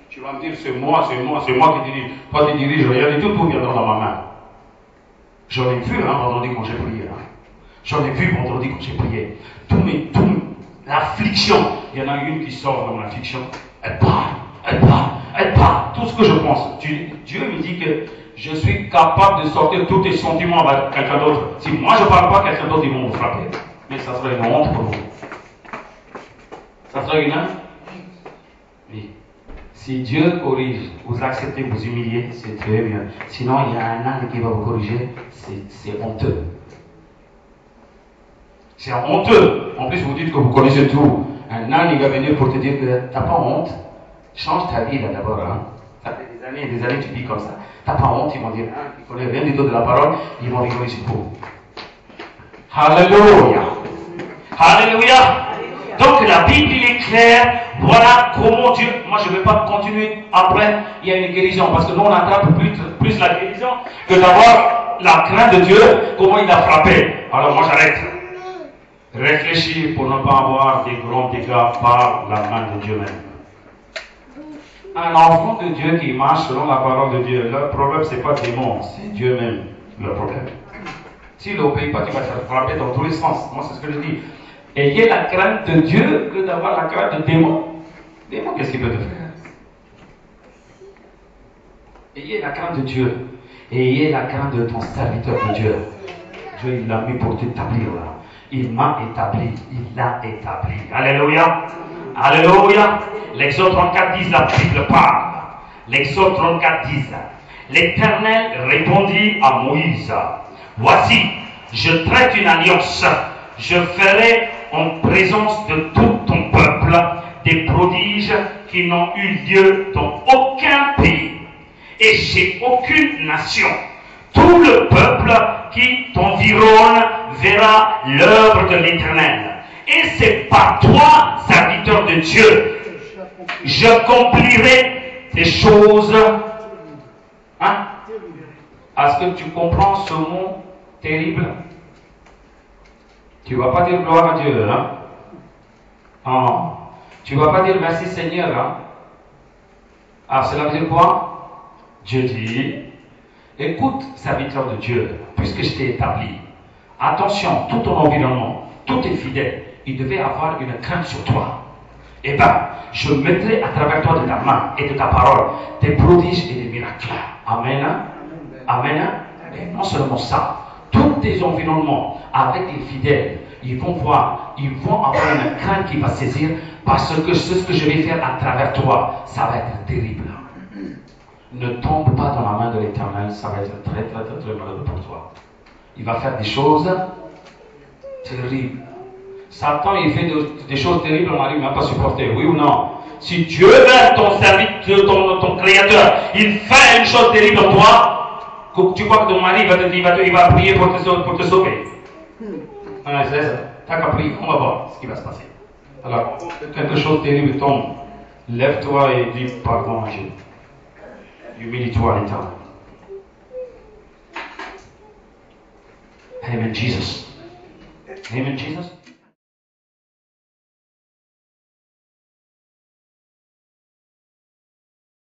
Tu vas me dire, c'est moi qui dirige. Toi, tu diriges rien du tout, tout viendra dans ma main. J'en ai vu, hein, vendredi quand j'ai prié. Hein. J'en ai vu vendredi quand j'ai prié. L'affliction, il y en a une qui sort dans l'affliction. Elle part. Tout ce que je pense. Dieu me dit que je suis capable de sortir tous tes sentiments avec quelqu'un d'autre. Si moi je ne parle pas, quelqu'un d'autre, ils vont me frapper. Mais ça serait une honte pour vous. Ça serait une honte? Oui. Si Dieu corrige, vous acceptez, vous humiliez, c'est très bien. Sinon, il y a un âne qui va vous corriger, c'est honteux. C'est honteux. En plus, vous dites que vous connaissez tout. Un âne, il va venir pour te dire que t'as pas honte. Change ta vie là d'abord. Hein. Ça fait des années et des années que tu vis comme ça. T'as pas honte, ils vont dire, hein, ils connaissent rien du tout de la parole, ils vont rigoler sur vous. Alléluia. Alléluia. Donc la Bible il est claire, voilà comment Dieu. Moi je ne vais pas continuer après, il y a une guérison, parce que nous on attrape plus la guérison que d'avoir la crainte de Dieu, comment il a frappé. Alors moi j'arrête. Réfléchis pour ne pas avoir des grands dégâts par la main de Dieu même. Un enfant de Dieu qui marche selon la parole de Dieu, le problème c'est pas le démon, c'est Dieu même le problème. S'il n'obéit pas, tu vas te faire frapper dans tous les sens. Moi c'est ce que je dis. Ayez la crainte de Dieu que d'avoir la crainte de démon. Démon, qu'est-ce qu'il peut te faire? Ayez la crainte de Dieu. Ayez la crainte de ton serviteur de Dieu. Dieu, il l'a mis pour t'établir là. Il m'a établi. Il l'a établi. Alléluia. Alléluia. L'Exode 34 dit, la Bible parle. L'Exode 34 dit, l'Éternel répondit à Moïse, voici, je traite une alliance. Je ferai en présence de tout ton peuple des prodiges qui n'ont eu lieu dans aucun pays et chez aucune nation. Tout le peuple qui t'environne verra l'œuvre de l'Éternel. Et c'est par toi, serviteur de Dieu, j'accomplirai ces choses. Hein? Est-ce que tu comprends ce mot terrible? Tu ne vas pas dire gloire à Dieu, hein? Oh. Tu ne vas pas dire merci Seigneur, hein? Alors cela veut dire quoi? Dieu dit, écoute, serviteur de Dieu, puisque je t'ai établi, attention, tout ton environnement, tous tes fidèles, ils devaient avoir une crainte sur toi. Eh bien, je mettrai à travers toi de ta main et de ta parole des prodiges et des miracles. Amen. Amen. Et non seulement ça, tous tes environnements avec les fidèles, ils vont voir, ils vont avoir une crainte qui va saisir parce que ce que je vais faire à travers toi, ça va être terrible. Ne tombe pas dans la main de l'Éternel, ça va être très malheureux pour toi. Il va faire des choses terribles. Satan, il fait des choses terribles, on n'arrive même pas à supporter, oui ou non? Si Dieu veut ton serviteur, ton créateur, il fait une chose terrible en toi, tu crois que ton mari il va prier pour te sauver. C'est ça. T'as qu'à prier, on va voir ce qui va se passer. Alors, quelque chose de terrible tombe. Lève-toi et dis pardon à Dieu. Humilie-toi à l'Éternel. Amen, Jesus. Amen, Jesus.